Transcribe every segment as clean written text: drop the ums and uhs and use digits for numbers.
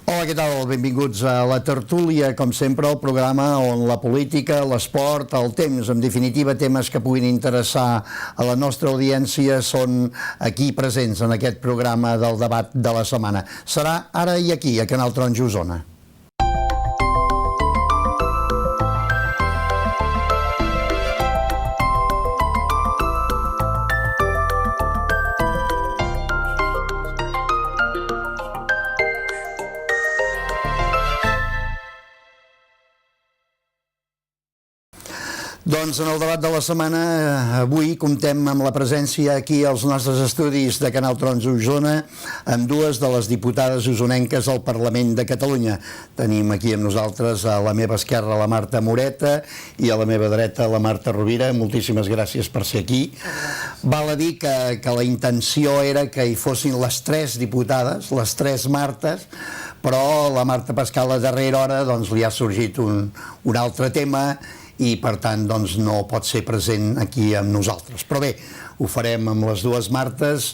Hola, què tal? Benvinguts a La Tertúlia, com sempre, el programa on la política, l'esport, el temps, en definitiva, temes que puguin interessar a la nostra audiència són aquí presents en aquest programa del debat de la setmana. Serà ara i aquí, a Canal Taronja Osona. Doncs en el debat de la setmana avui comptem amb la presència aquí als nostres estudis de Canal Taronja Osona amb dues de les diputades osonenques al Parlament de Catalunya. Tenim aquí amb nosaltres a la meva esquerra la Marta Moreta i a la meva dreta la Marta Rovira. Moltíssimes gràcies per ser aquí. Val a dir que la intenció era que hi fossin les tres diputades, les tres Martes, però la Marta Pascal a darrera hora li ha sorgit un altre tema i per tant no pot ser present aquí amb nosaltres. Però bé, ho farem amb les dues Martes.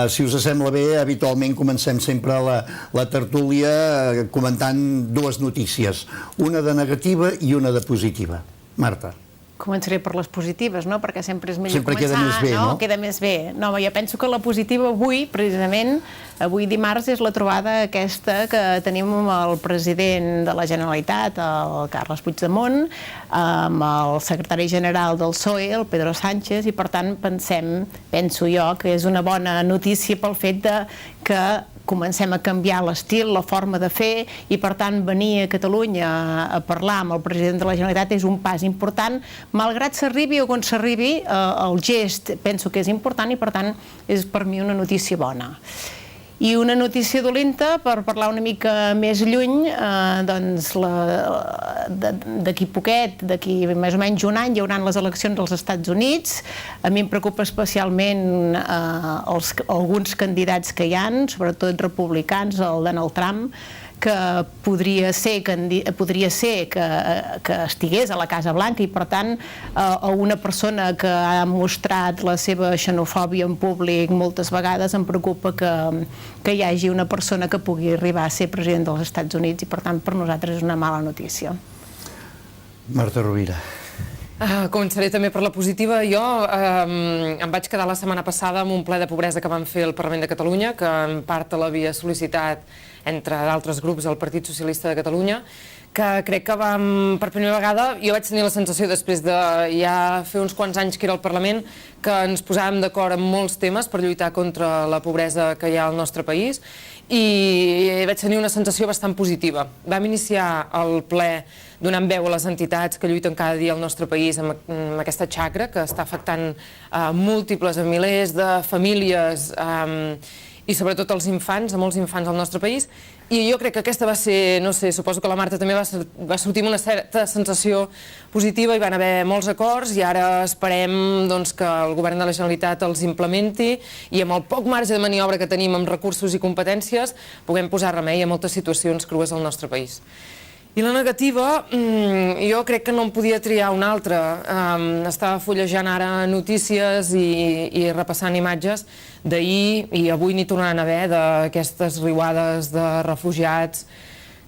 Si us sembla bé, habitualment comencem sempre la tertúlia comentant dues notícies, una de negativa i una de positiva. Marta. Començaré per les positives, no? Perquè sempre és millor sempre queda més bé, no? Queda més bé. No, jo penso que la positiva avui, precisament, avui dimarts, és la trobada aquesta que tenim amb el president de la Generalitat, el Carles Puigdemont, amb el secretari general del PSOE, el Pedro Sánchez, i per tant penso jo que és una bona notícia pel fet que comencem a canviar l'estil, la forma de fer, i per tant venir a Catalunya a parlar amb el president de la Generalitat és un pas important, malgrat s'arribi o on s'arribi, el gest penso que és important i per tant és per mi una notícia bona. I una notícia dolenta, per parlar una mica més lluny, d'aquí poquet, d'aquí més o menys un any, hi haurà les eleccions als Estats Units. A mi em preocupa especialment alguns candidats que hi ha, sobretot republicans, el Donald Trump, que podria ser que estigués a la Casa Blanca i, per tant, una persona que ha mostrat la seva xenofòbia en públic moltes vegades, em preocupa que hi hagi una persona que pugui arribar a ser president dels Estats Units i, per tant, per nosaltres és una mala notícia. Marta Rovira. Començaré també per la positiva. Jo em vaig quedar la setmana passada amb un ple de pobresa que vam fer al Parlament de Catalunya, que en part l'havia sol·licitat, entre d'altres grups, el Partit Socialista de Catalunya, que crec que per primera vegada, jo vaig tenir la sensació després de ja fer uns quants anys que era al Parlament, que ens posàvem d'acord en molts temes per lluitar contra la pobresa que hi ha al nostre país, i vaig tenir una sensació bastant positiva. Vam iniciar el ple donant veu a les entitats que lluiten cada dia al nostre país amb aquesta xacra que està afectant múltiples, milers de famílies i sobretot als infants, a molts infants del nostre país, i jo crec que aquesta va ser, no sé, suposo que la Marta també va sortir amb una certa sensació positiva, hi van haver molts acords i ara esperem que el govern de la Generalitat els implementi i amb el poc marge de maniobra que tenim amb recursos i competències puguem posar remei a moltes situacions crues al nostre país. I la negativa, jo crec que no em podia triar una altra. Estava fullejant ara notícies i repassant imatges d'ahir i avui n'hi tornaran a haver d'aquestes riuades de refugiats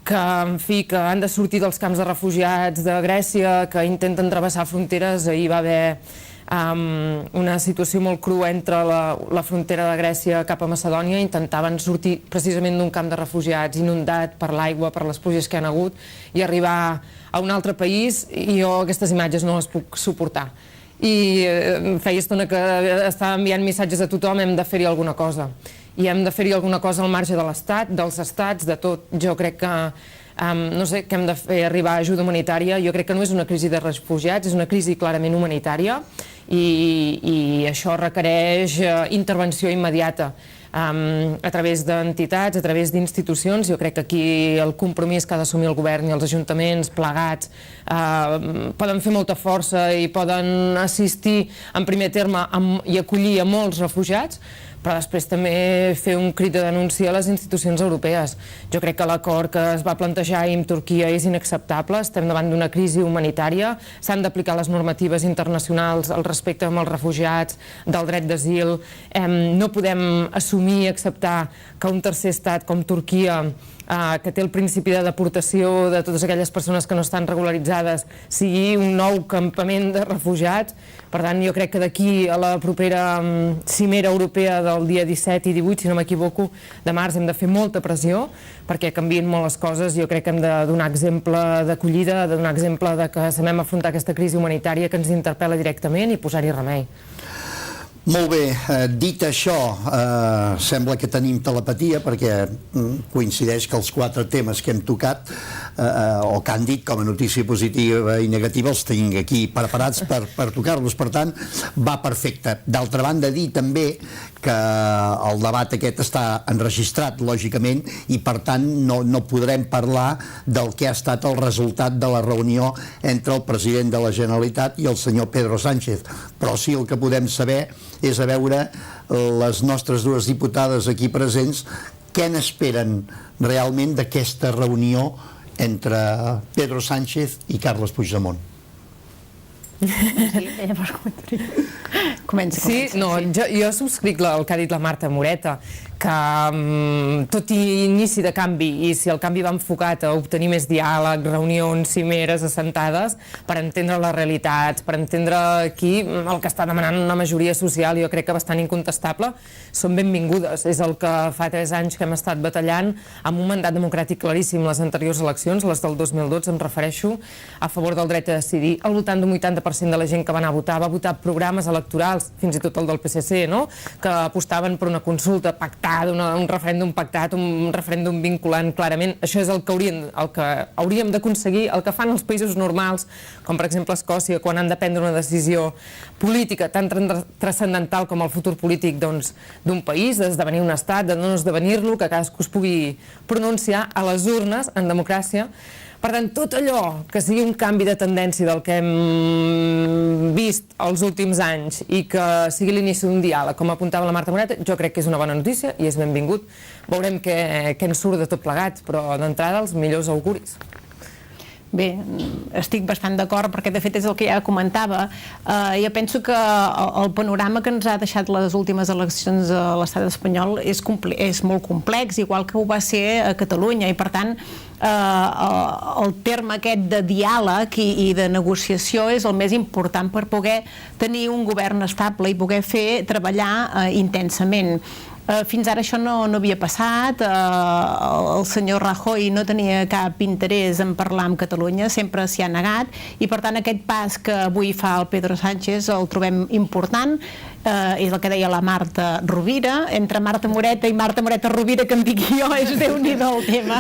que, en fi, que han de sortir dels camps de refugiats de Grècia, que intenten travessar fronteres. Ahir va haver una situació molt crua entre la frontera de Grècia cap a Macedònia. Intentaven sortir precisament d'un camp de refugiats inundat per l'aigua, per les pluges que han hagut, i arribar a un altre país, i jo aquestes imatges no les puc suportar. I feia estona que estava enviant missatges a tothom, hem de fer-hi alguna cosa. I hem de fer-hi alguna cosa al marge de l'Estat, dels estats, de tot. Jo crec que no sé, que hem de fer arribar ajuda humanitària. Jo crec que no és una crisi de refugiats, és una crisi clarament humanitària i això requereix intervenció immediata a través d'entitats, a través d'institucions. Jo crec que aquí el compromís que ha d'assumir el govern i els ajuntaments plegats poden fer molta força i poden assistir en primer terme i acollir a molts refugiats, però després també fer un crit de denúncia a les institucions europees. Jo crec que l'acord que es va plantejar ahir amb Turquia és inacceptable, estem davant d'una crisi humanitària, s'han d'aplicar les normatives internacionals al respecte amb els refugiats, del dret d'asil, no podem assumir i acceptar que un tercer estat com Turquia, que té el principi de deportació de totes aquelles persones que no estan regularitzades, sigui un nou campament de refugiats. Per tant, jo crec que d'aquí a la propera cimera europea del dia 17 i 18, si no m'equivoco, de març, hem de fer molta pressió perquè canviïn molt les coses. Jo crec que hem de donar exemple d'acollida, de donar exemple de que sabem afrontar aquesta crisi humanitària que ens interpel·la directament i posar-hi remei. Molt bé, dit això, sembla que tenim telepatia perquè coincideix que els 4 temes que hem tocat o que han dit com a notícia positiva i negativa els tinc aquí preparats per tocar-los, per tant va perfecte. D'altra banda, dir també que el debat aquest està enregistrat lògicament i per tant no podrem parlar del que ha estat el resultat de la reunió entre el president de la Generalitat i el senyor Pedro Sánchez, però sí el que podem saber és a veure les nostres 2 diputades aquí presents què n'esperen realment d'aquesta reunió entre Pedro Sánchez i Carles Puigdemont. Sí, llavors comença. Sí, no, jo subscric el que ha dit la Marta Moreta, que tot i inici de canvi, i si el canvi va enfocat a obtenir més diàleg, reunions, cimeres, assentades, per entendre les realitats, per entendre aquí el que està demanant una majoria social, jo crec que bastant incontestable, són benvingudes. És el que fa 3 anys que hem estat batallant amb un mandat democràtic claríssim. Les anteriors eleccions, les del 2012, em refereixo, a favor del dret a decidir. Al voltant d'un 80% de la gent que va anar a votar va votar programes electorals, fins i tot el del PSC, no?, que apostaven per una consulta pactada, un referèndum pactat, un referèndum vinculant clarament. Això és el que hauríem d'aconseguir, el que fan els països normals, com per exemple Escòcia, quan han de prendre una decisió política tan transcendental com el futur polític d'un país, d'esdevenir un estat, de no esdevenir-lo, que cadascú es pugui pronunciar a les urnes, en democràcia. Per tant, tot allò que sigui un canvi de tendència del que hem vist els últims anys i que sigui l'inici d'un diàleg, com apuntava la Marta Moreta, jo crec que és una bona notícia i és benvingut. Veurem què en surt de tot plegat, però d'entrada els millors auguris. Bé, estic bastant d'acord perquè de fet és el que ja comentava. Jo penso que el panorama que ens ha deixat les últimes eleccions a l'estat espanyol és molt complex, igual que ho va ser a Catalunya, i per tant el terme aquest de diàleg i de negociació és el més important per poder tenir un govern estable i poder treballar intensament. Fins ara això no havia passat, el senyor Rajoy no tenia cap interès en parlar amb Catalunya, sempre s'hi ha negat, i per tant aquest pas que avui fa el Pedro Sánchez el trobem important. És el que deia la Marta Rovira, entre Marta Moreta i Marta Moreta Rovira, que em dic jo, és Déu-n'hi-do el tema.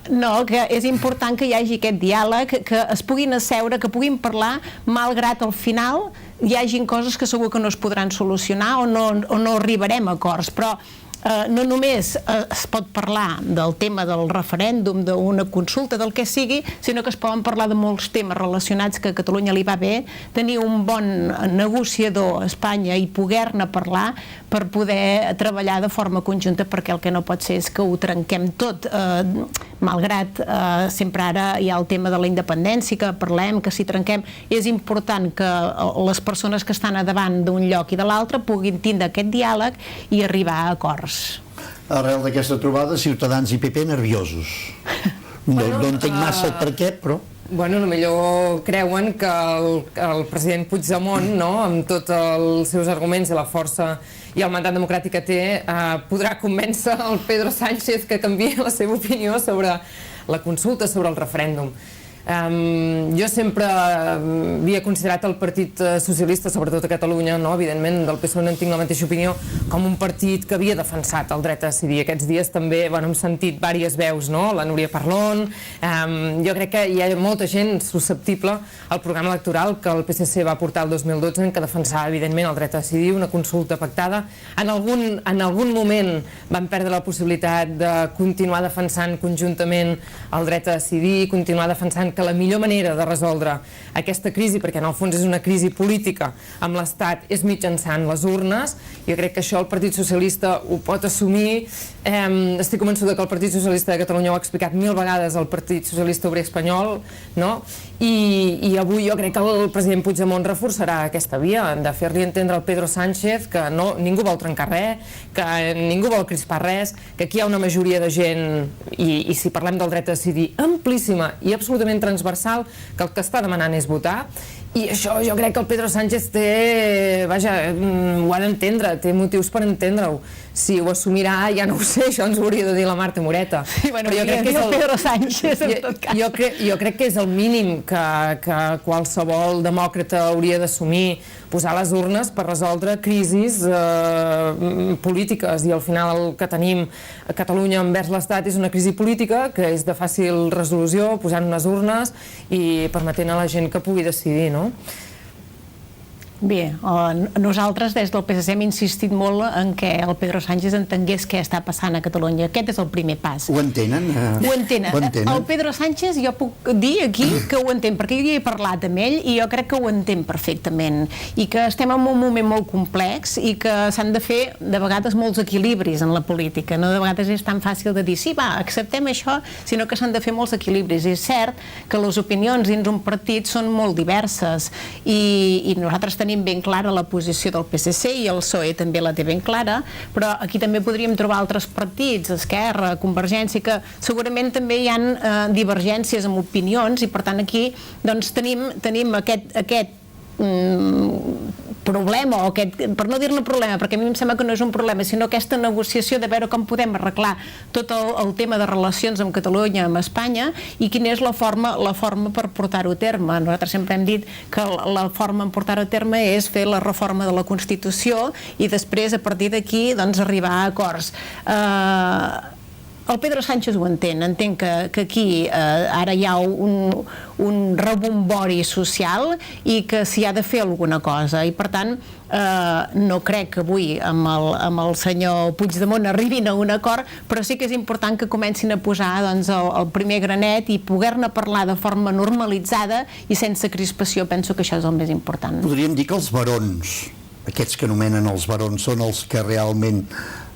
No, que és important que hi hagi aquest diàleg, que es puguin asseure, que puguin parlar, malgrat al final hi hagin coses que segur que no es podran solucionar o no arribarem a acords, però no només es pot parlar del tema del referèndum, d'una consulta, del que sigui, sinó que es poden parlar de molts temes relacionats que a Catalunya li va bé tenir un bon negociador a Espanya i poder-ne parlar per poder treballar de forma conjunta, perquè el que no pot ser és que ho trenquem tot, malgrat sempre ara hi ha el tema de la independència, que parlem, que si trenquem, és important que les persones que estan a davant d'un lloc i de l'altre puguin tindre aquest diàleg i arribar a acords. Arrel d'aquesta trobada, Ciutadans i PP nerviosos. No entenc massa el per què, però... Bueno, potser creuen que el president Puigdemont, amb tots els seus arguments i la força i el mandat democràtic que té, podrà convèncer el Pedro Sánchez que canviï la seva opinió sobre la consulta, sobre el referèndum. Jo sempre havia considerat el Partit Socialista, sobretot a Catalunya, evidentment del PSOE no en tinc la mateixa opinió, com un partit que havia defensat el dret a decidir. Aquests dies també hem sentit diverses veus, la Núria Parlon. Jo crec que hi ha molta gent susceptible al programa electoral que el PSC va portar el 2012, en què defensava evidentment el dret a decidir, una consulta pactada. En algun moment van perdre la possibilitat de continuar defensant conjuntament el dret a decidir, continuar defensant que la millor manera de resoldre aquesta crisi, perquè en el fons és una crisi política amb l'Estat, és mitjançant les urnes. Jo crec que això el Partit Socialista ho pot assumir. Estic convençuda que el Partit Socialista de Catalunya ho ha explicat 1000 vegades al Partit Socialista Obrer Espanyol, no? I avui jo crec que el president Puigdemont reforçarà aquesta via de fer-li entendre al Pedro Sánchez que ningú vol trencar res, que ningú vol crispar res, que aquí hi ha una majoria de gent, i si parlem del dret a decidir, amplíssima i absolutament transversal, que el que està demanant és votar. I això jo crec que el Pedro Sánchez ho ha d'entendre, té motius per entendre-ho. Si ho assumirà, ja no ho sé, això ens ho hauria de dir la Marta Moreta. Sí, bueno, jo crec que és el Pedro Sánchez, en tot cas. Jo crec que és el mínim que qualsevol demòcrata hauria d'assumir, posar les urnes per resoldre crisis polítiques, i al final el que tenim a Catalunya envers l'Estat és una crisi política que és de fàcil resolució, posant unes urnes i permetent a la gent que pugui decidir, no? Bé, nosaltres des del PSC hem insistit molt en que el Pedro Sánchez entengués què està passant a Catalunya. Aquest és el primer pas. Ho entenen? Ho entenen. El Pedro Sánchez, jo puc dir aquí que ho entén, perquè jo hi he parlat amb ell i jo crec que ho entén perfectament, i que estem en un moment molt complex i que s'han de fer de vegades molts equilibris en la política. No de vegades és tan fàcil de dir sí, va, acceptem això, sinó que s'han de fer molts equilibris. I és cert que les opinions dins un partit són molt diverses i nosaltres tenim ben clara la posició del PSC i el PSOE també la té ben clara, però aquí també podríem trobar altres partits, Esquerra, Convergència, que segurament també hi ha divergències en opinions, i per tant aquí doncs tenim aquest problema, o aquest, per no dir-ne problema, perquè a mi em sembla que no és un problema, sinó aquesta negociació de veure com podem arreglar tot el tema de relacions amb Catalunya, amb Espanya, i quina és la forma per portar-ho a terme. Nosaltres sempre hem dit que la forma en portar-ho a terme és fer la reforma de la Constitució i després, a partir d'aquí, doncs, arribar a acords. El Pedro Sánchez ho entén que aquí ara hi ha un rebombori social i que s'hi ha de fer alguna cosa, i per tant no crec que avui amb el senyor Puigdemont arribin a un acord, però sí que és important que comencin a posar el primer granet i poder-ne parlar de forma normalitzada i sense crispació. Penso que això és el més important. Podríem dir que els barons, aquests que anomenen els barons, són els que realment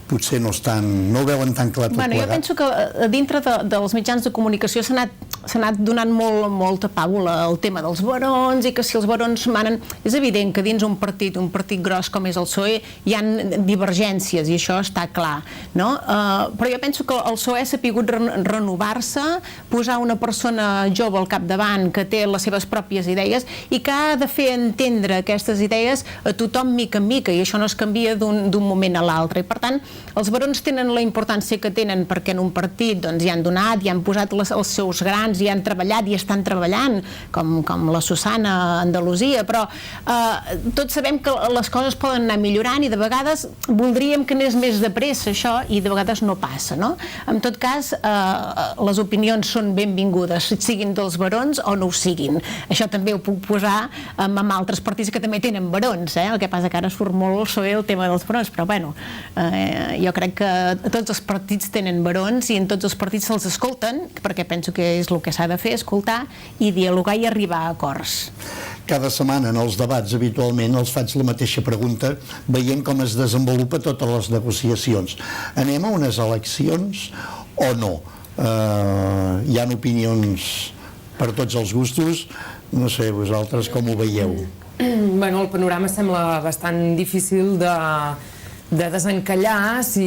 potser no ho veuen tan clar tot plegat. Jo penso que dintre dels mitjans de comunicació s'ha anat donant molta pàbula al tema dels barons, i que si els barons manen... És evident que dins un partit gros com és el PSOE, hi ha divergències, i això està clar, no? Però jo penso que el PSOE ha sapigut renovar-se, posar una persona jove al capdavant que té les seves pròpies idees i que ha de fer entendre aquestes idees a tothom mica en mica, i això no es canvia d'un moment a l'altre. I per tant, els barons tenen la importància que tenen perquè en un partit hi han donat, hi han posat els seus grans, hi han treballat i estan treballant, com la Susana a Andalusia, però tots sabem que les coses poden anar millorant i de vegades voldríem que anés més de pressa això, i de vegades no passa, no? En tot cas, les opinions són benvingudes, siguin dels barons o no ho siguin. Això també ho puc posar amb altres partits que també tenen barons, el que passa que ara surt molt el PSOE el tema dels barons, però bueno, jo crec que tots els partits tenen barons i en tots els partits se'ls escolten, perquè penso que és el que s'ha de fer, escoltar i dialogar i arribar a acords. Cada setmana en els debats habitualment els faig la mateixa pregunta, veient com es desenvolupa totes les negociacions. Anem a unes eleccions o no? Hi ha opinions per tots els gustos, no sé, vosaltres com ho veieu? Bueno, el panorama sembla bastant difícil de desencallar si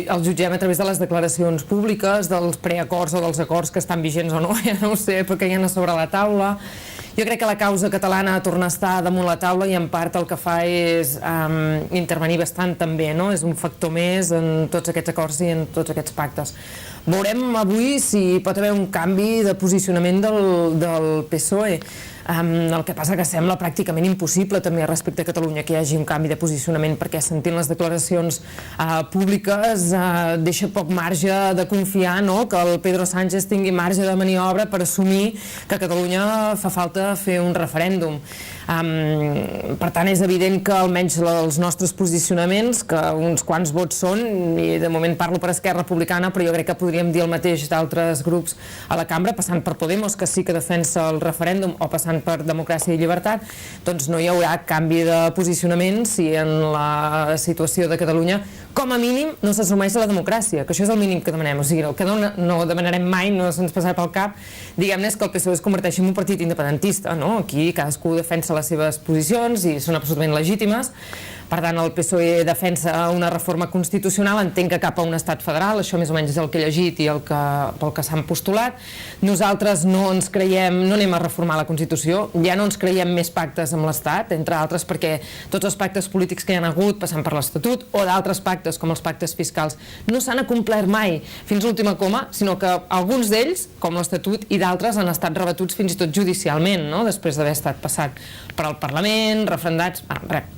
el jutgem a través de les declaracions públiques, dels preacords o dels acords que estan vigents o no, ja no ho sé, perquè hi ha a sobre la taula. Jo crec que la causa catalana torna a estar damunt la taula i en part el que fa és intervenir bastant també, no? És un factor més en tots aquests acords i en tots aquests pactes. Veurem avui si pot haver un canvi de posicionament del PSOE. El que passa que sembla pràcticament impossible també respecte a Catalunya que hi hagi un canvi de posicionament, perquè sentint les declaracions públiques deixa poc marge de confiar, no? Que el Pedro Sánchez tingui marge de maniobra per assumir que a Catalunya fa falta fer un referèndum. Per tant, és evident que almenys els nostres posicionaments, que uns quants vots són, i de moment parlo per Esquerra Republicana, però jo crec que podríem dir el mateix d'altres grups a la cambra, passant per Podemos, que sí que defensa el referèndum, o passant per Democràcia i Llibertat, doncs no hi haurà canvi de posicionament si en la situació de Catalunya, com a mínim, no s'assumeix la democràcia, que això és el mínim que demanem. O sigui, el que no demanarem mai, no se'ns passarà pel cap, diguem-ne, és que el PSOE es converteixi en un partit independentista, no? Aquí cadascú defensa les seves posicions i són absolutament legítimes. Per tant, el PSOE defensa una reforma constitucional, entenc que cap a un estat federal, això més o menys és el que he llegit i pel que s'han postulat. Nosaltres no ens creiem, no anem a reformar la Constitució, ja no ens creiem més pactes amb l'Estat, entre altres perquè tots els pactes polítics que hi ha hagut, passant per l'Estatut, o d'altres pactes, com els pactes fiscals, no s'han acomplert mai fins l'última coma, sinó que alguns d'ells, com l'Estatut, i d'altres han estat rebatuts fins i tot judicialment, no? Després d'haver estat passat per al Parlament, referendats,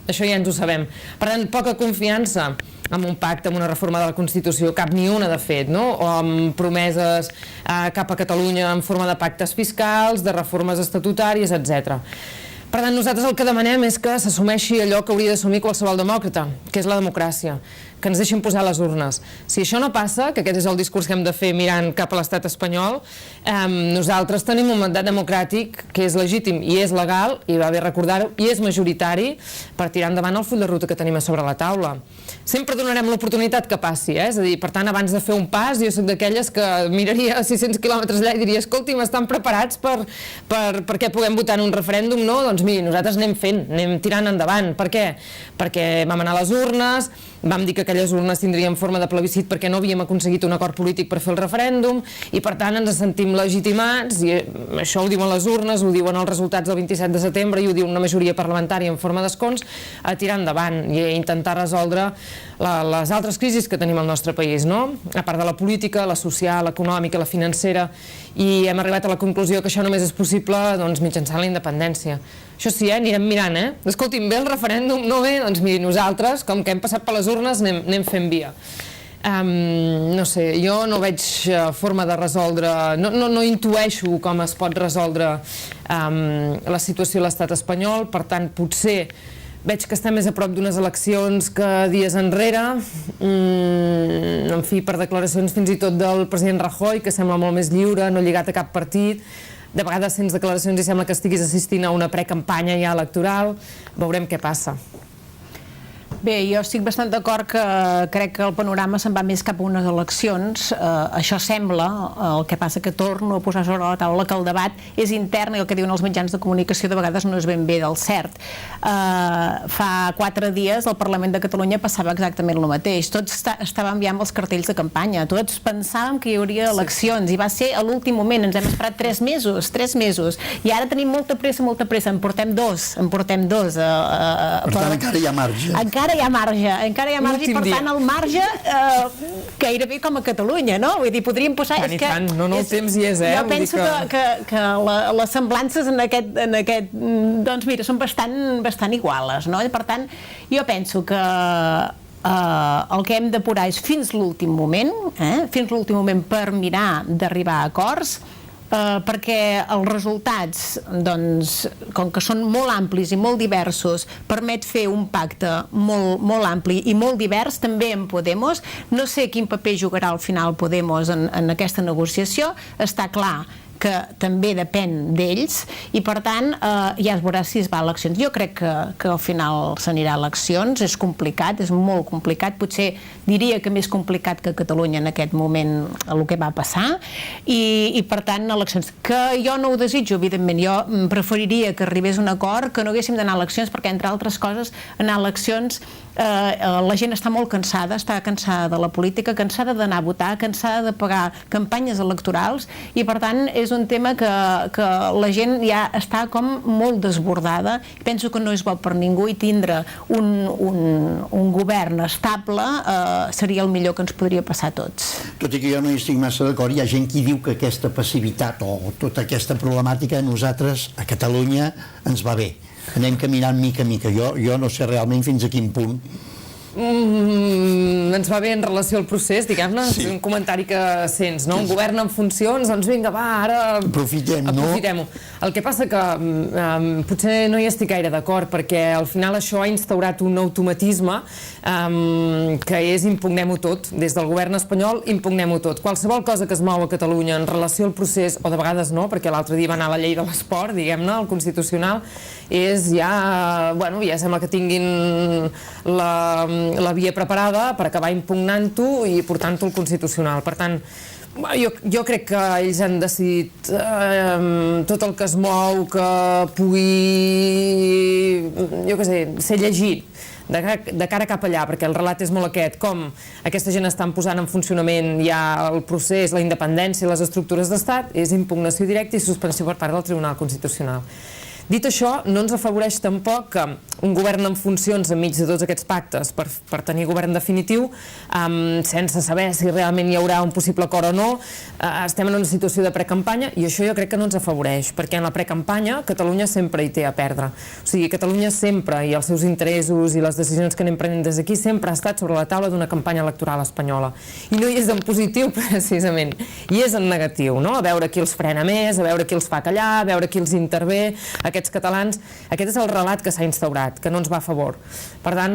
això ja ens ho sabem. Per tant, poca confiança amb un pacte, amb una reforma de la Constitució, cap ni una de fet, no? O amb promeses cap a Catalunya en forma de pactes fiscals, de reformes estatutàries, etc. Per tant, nosaltres el que demanem és que s'assumeixi allò que hauria d'assumir qualsevol demòcrata, que és la democràcia, que ens deixin posar les urnes. Si això no passa, que aquest és el discurs que hem de fer mirant cap a l'estat espanyol, nosaltres tenim un mandat democràtic que és legítim i és legal, i va bé recordar-ho, i és majoritari per tirar endavant el full de ruta que tenim a sobre la taula. Sempre donarem l'oportunitat que passi, és a dir, per tant, abans de fer un pas, jo soc d'aquelles que miraria a 600 quilòmetres allà i diria, escolti'm, estan preparats perquè puguem votar en un referèndum? No? Doncs miri, nosaltres anem fent, anem tirant endavant. Per què? Perquè vam anar a les urnes, vam dir que aquelles urnes tindrien forma de plebiscit perquè no havíem aconseguit un acord polític per fer el referèndum i per tant ens sentim legitimats, i això ho diuen les urnes, ho diuen els resultats del 27 de setembre i ho diu una majoria parlamentària en forma d'escons, a tirar endavant i a intentar resoldre les altres crisis que tenim al nostre país, no? A part de la política, la social, l'econòmica, la financera, i hem arribat a la conclusió que això només és possible doncs, mitjançant la independència. Això sí, anirem mirant, Escolti'm, ve el referèndum, no ve? Doncs miri, nosaltres, com que hem passat per les urnes, anem fent via. No sé, jo no veig forma de resoldre, no intueixo com es pot resoldre la situació a l'estat espanyol, per tant, potser veig que estem més a prop d'unes eleccions que dies enrere, en fi, per declaracions fins i tot del president Rajoy, que sembla molt més lliure, no lligat a cap partit. De vegades, sense declaracions, i sembla que estiguis assistint a una precampanya ja electoral. Veurem què passa. Bé, jo estic bastant d'acord que crec que el panorama se'n va més cap a unes eleccions. Això sembla, el que passa que torno a posar sobre la taula que el debat és intern i el que diuen els mitjans de comunicació de vegades no és ben bé del cert. Fa 4 dies al Parlament de Catalunya passava exactament el mateix. Tots estàvem ja amb els cartells de campanya, tots pensàvem que hi hauria eleccions i va ser a l'últim moment, ens hem esperat 3 mesos, i ara tenim molta pressa, en portem dos. Per tant, encara hi ha marge. Encara hi ha marge, i per tant el marge gairebé com a Catalunya, no? Vull dir, podríem posar... Tant i tant, no el temps hi és, Jo penso que les semblances en aquest... Doncs mira, són bastant iguales, no? I per tant, jo penso que el que hem d'apurar és fins l'últim moment, per mirar d'arribar a acords, perquè els resultats, doncs, com que són molt amplis i molt diversos, permet fer un pacte molt ampli i molt divers, també en Podemos. No sé quin paper jugarà al final Podemos en aquesta negociació. Està clar que també depèn d'ells i per tant ja es veurà si es va a eleccions. Jo crec que al final s'anirà a eleccions, és complicat, és molt complicat, potser diria que més complicat que a Catalunya en aquest moment el que va passar i per tant eleccions, que jo no ho desitjo evidentment, jo preferiria que arribés un acord, que no haguéssim d'anar a eleccions perquè entre altres coses anar a eleccions la gent està molt cansada, està cansada de la política, cansada d'anar a votar, cansada de pagar campanyes electorals i per tant és un tema que la gent ja està com molt desbordada. Penso que no és bo per ningú i tindre un govern estable seria el millor que ens podria passar a tots. Tot i que jo no hi estic massa d'acord, hi ha gent que diu que aquesta passivitat o tota aquesta problemàtica a nosaltres, a Catalunya, ens va bé. Anem caminant mica a mica. Jo no sé realment fins a quin punt ens va bé en relació al procés, diguem-ne, és un comentari que sents, no? Un govern en funcions, doncs vinga, va, ara aprofitem-ho. El que passa que potser no hi estic gaire d'acord, perquè al final això ha instaurat un automatisme que és impugnem-ho tot. Des del govern espanyol impugnem-ho tot. Qualsevol cosa que es mou a Catalunya en relació al procés, o de vegades no, perquè l'altre dia va anar la llei de l'esport, diguem-ne, el Constitucional, és ja, bueno, ja sembla que tinguin la via preparada per acabar impugnant-ho i portant-ho al Constitucional. Per tant, jo crec que ells han decidit tot el que es mou que pugui, jo què sé, ser llegit de cara cap allà, perquè el relat és molt aquest, com aquesta gent estan posant en funcionament ja el procés, la independència i les estructures d'estat, és impugnació directa i suspensió per part del Tribunal Constitucional. Dit això, no ens afavoreix tampoc que un govern en funcions enmig de tots aquests pactes per tenir govern definitiu, sense saber si realment hi haurà un possible acord o no, estem en una situació de precampanya i això jo crec que no ens afavoreix, perquè en la precampanya Catalunya sempre hi té a perdre. O sigui, Catalunya sempre, i els seus interessos i les decisions que anem prenent des d'aquí, sempre ha estat sobre la taula d'una campanya electoral espanyola. I no hi és en positiu, precisament, hi és en negatiu, no? A veure qui els frena més, a veure qui els fa callar, a veure qui els intervé, aquests catalans. Aquest és el relat que s'ha instaurat, que no ens va a favor. Per tant,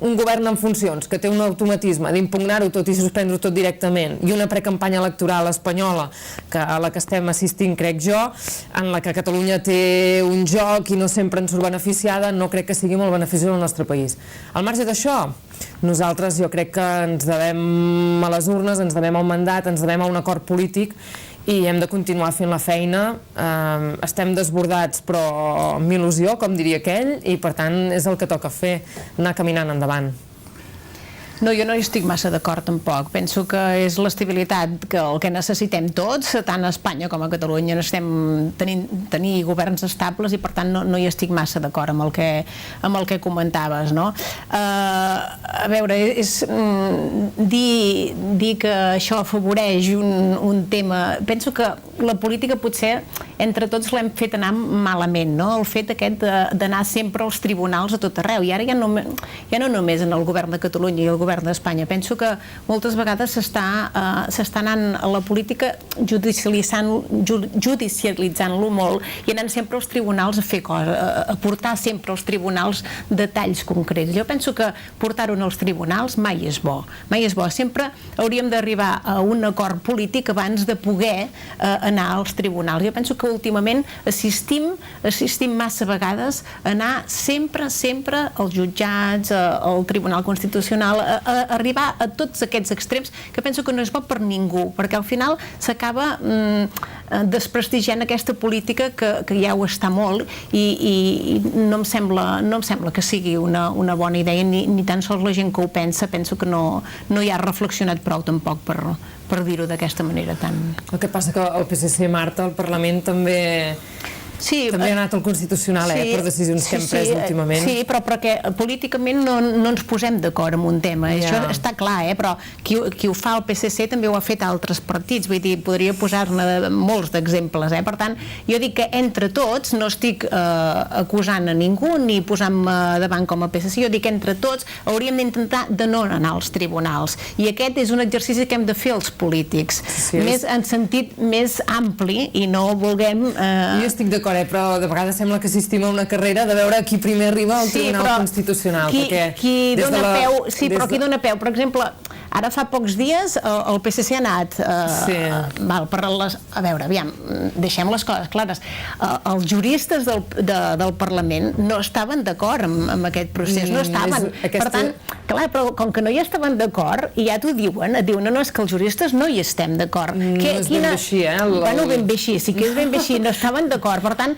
un govern en funcions que té un automatisme d'impugnar-ho tot i suspendre-ho tot directament i una precampanya electoral espanyola a la que estem assistint, crec jo, en la que Catalunya té un joc i no sempre en surt beneficiada, no crec que sigui molt beneficiós al nostre país. Al marge d'això, nosaltres jo crec que ens devem a les urnes, ens devem a un mandat, ens devem a un acord polític i hem de continuar fent la feina. Estem desbordats però amb il·lusió, com diria aquell, i per tant és el que toca fer, anar caminant endavant. No, jo no hi estic massa d'acord tampoc. Penso que és l'estabilitat el que necessitem tots, tant a Espanya com a Catalunya. Necessitem tenir governs estables i per tant no hi estic massa d'acord amb el que comentaves, no? A veure, és dir que això afavoreix un tema... Penso que la política potser entre tots l'hem fet anar malament, no? El fet aquest d'anar sempre als tribunals a tot arreu. I ara ja no només en el govern de Catalunya i el govern d'Espanya. Penso que moltes vegades s'està anant a la política judicialitzant-lo molt i anant sempre als tribunals a fer coses, a portar sempre als tribunals detalls concrets. Jo penso que portar-ho als tribunals mai és bo. Mai és bo. Sempre hauríem d'arribar a un acord polític abans de poder anar als tribunals. Jo penso que últimament assistim massa vegades a anar sempre als jutjats, al Tribunal Constitucional, a arribar a tots aquests extrems que penso que no és bo per ningú, perquè al final s'acaba desprestigiant aquesta política que ja ho està molt i no em sembla que sigui una bona idea, ni tan sols la gent que ho pensa. Penso que no hi ha reflexionat prou tampoc per dir-ho d'aquesta manera tan... El que passa que el PSC, Marta, al Parlament també ha anat al Constitucional per decisions que hem pres últimament. Sí, però perquè políticament no ens posem d'acord en un tema, això està clar, però qui ho fa al PSC també ho ha fet altres partits, vull dir, podria posar-ne molts d'exemples, per tant, jo dic que entre tots, no estic acusant a ningú ni posant-me davant com a PSC, jo dic que entre tots hauríem d'intentar de no anar als tribunals, i aquest és un exercici que hem de fer els polítics, en sentit més ampli i no vulguem... Jo estic d'acord, però de vegades sembla que assistim a una carrera de veure qui primer arriba al Tribunal Constitucional. Qui dona peu, per exemple, ara fa pocs dies el PSC ha anat per les... A veure, aviam, deixem les coses clares. Els juristes del Parlament no estaven d'acord amb aquest procés, no estaven. Per tant, clar, però com que no hi estaven d'acord, i ja t'ho diuen, et diuen, no, és que els juristes no hi estem d'acord. No és ben bé així, Bueno, ben bé així, sí que és ben bé així, no estaven d'acord. Per tant,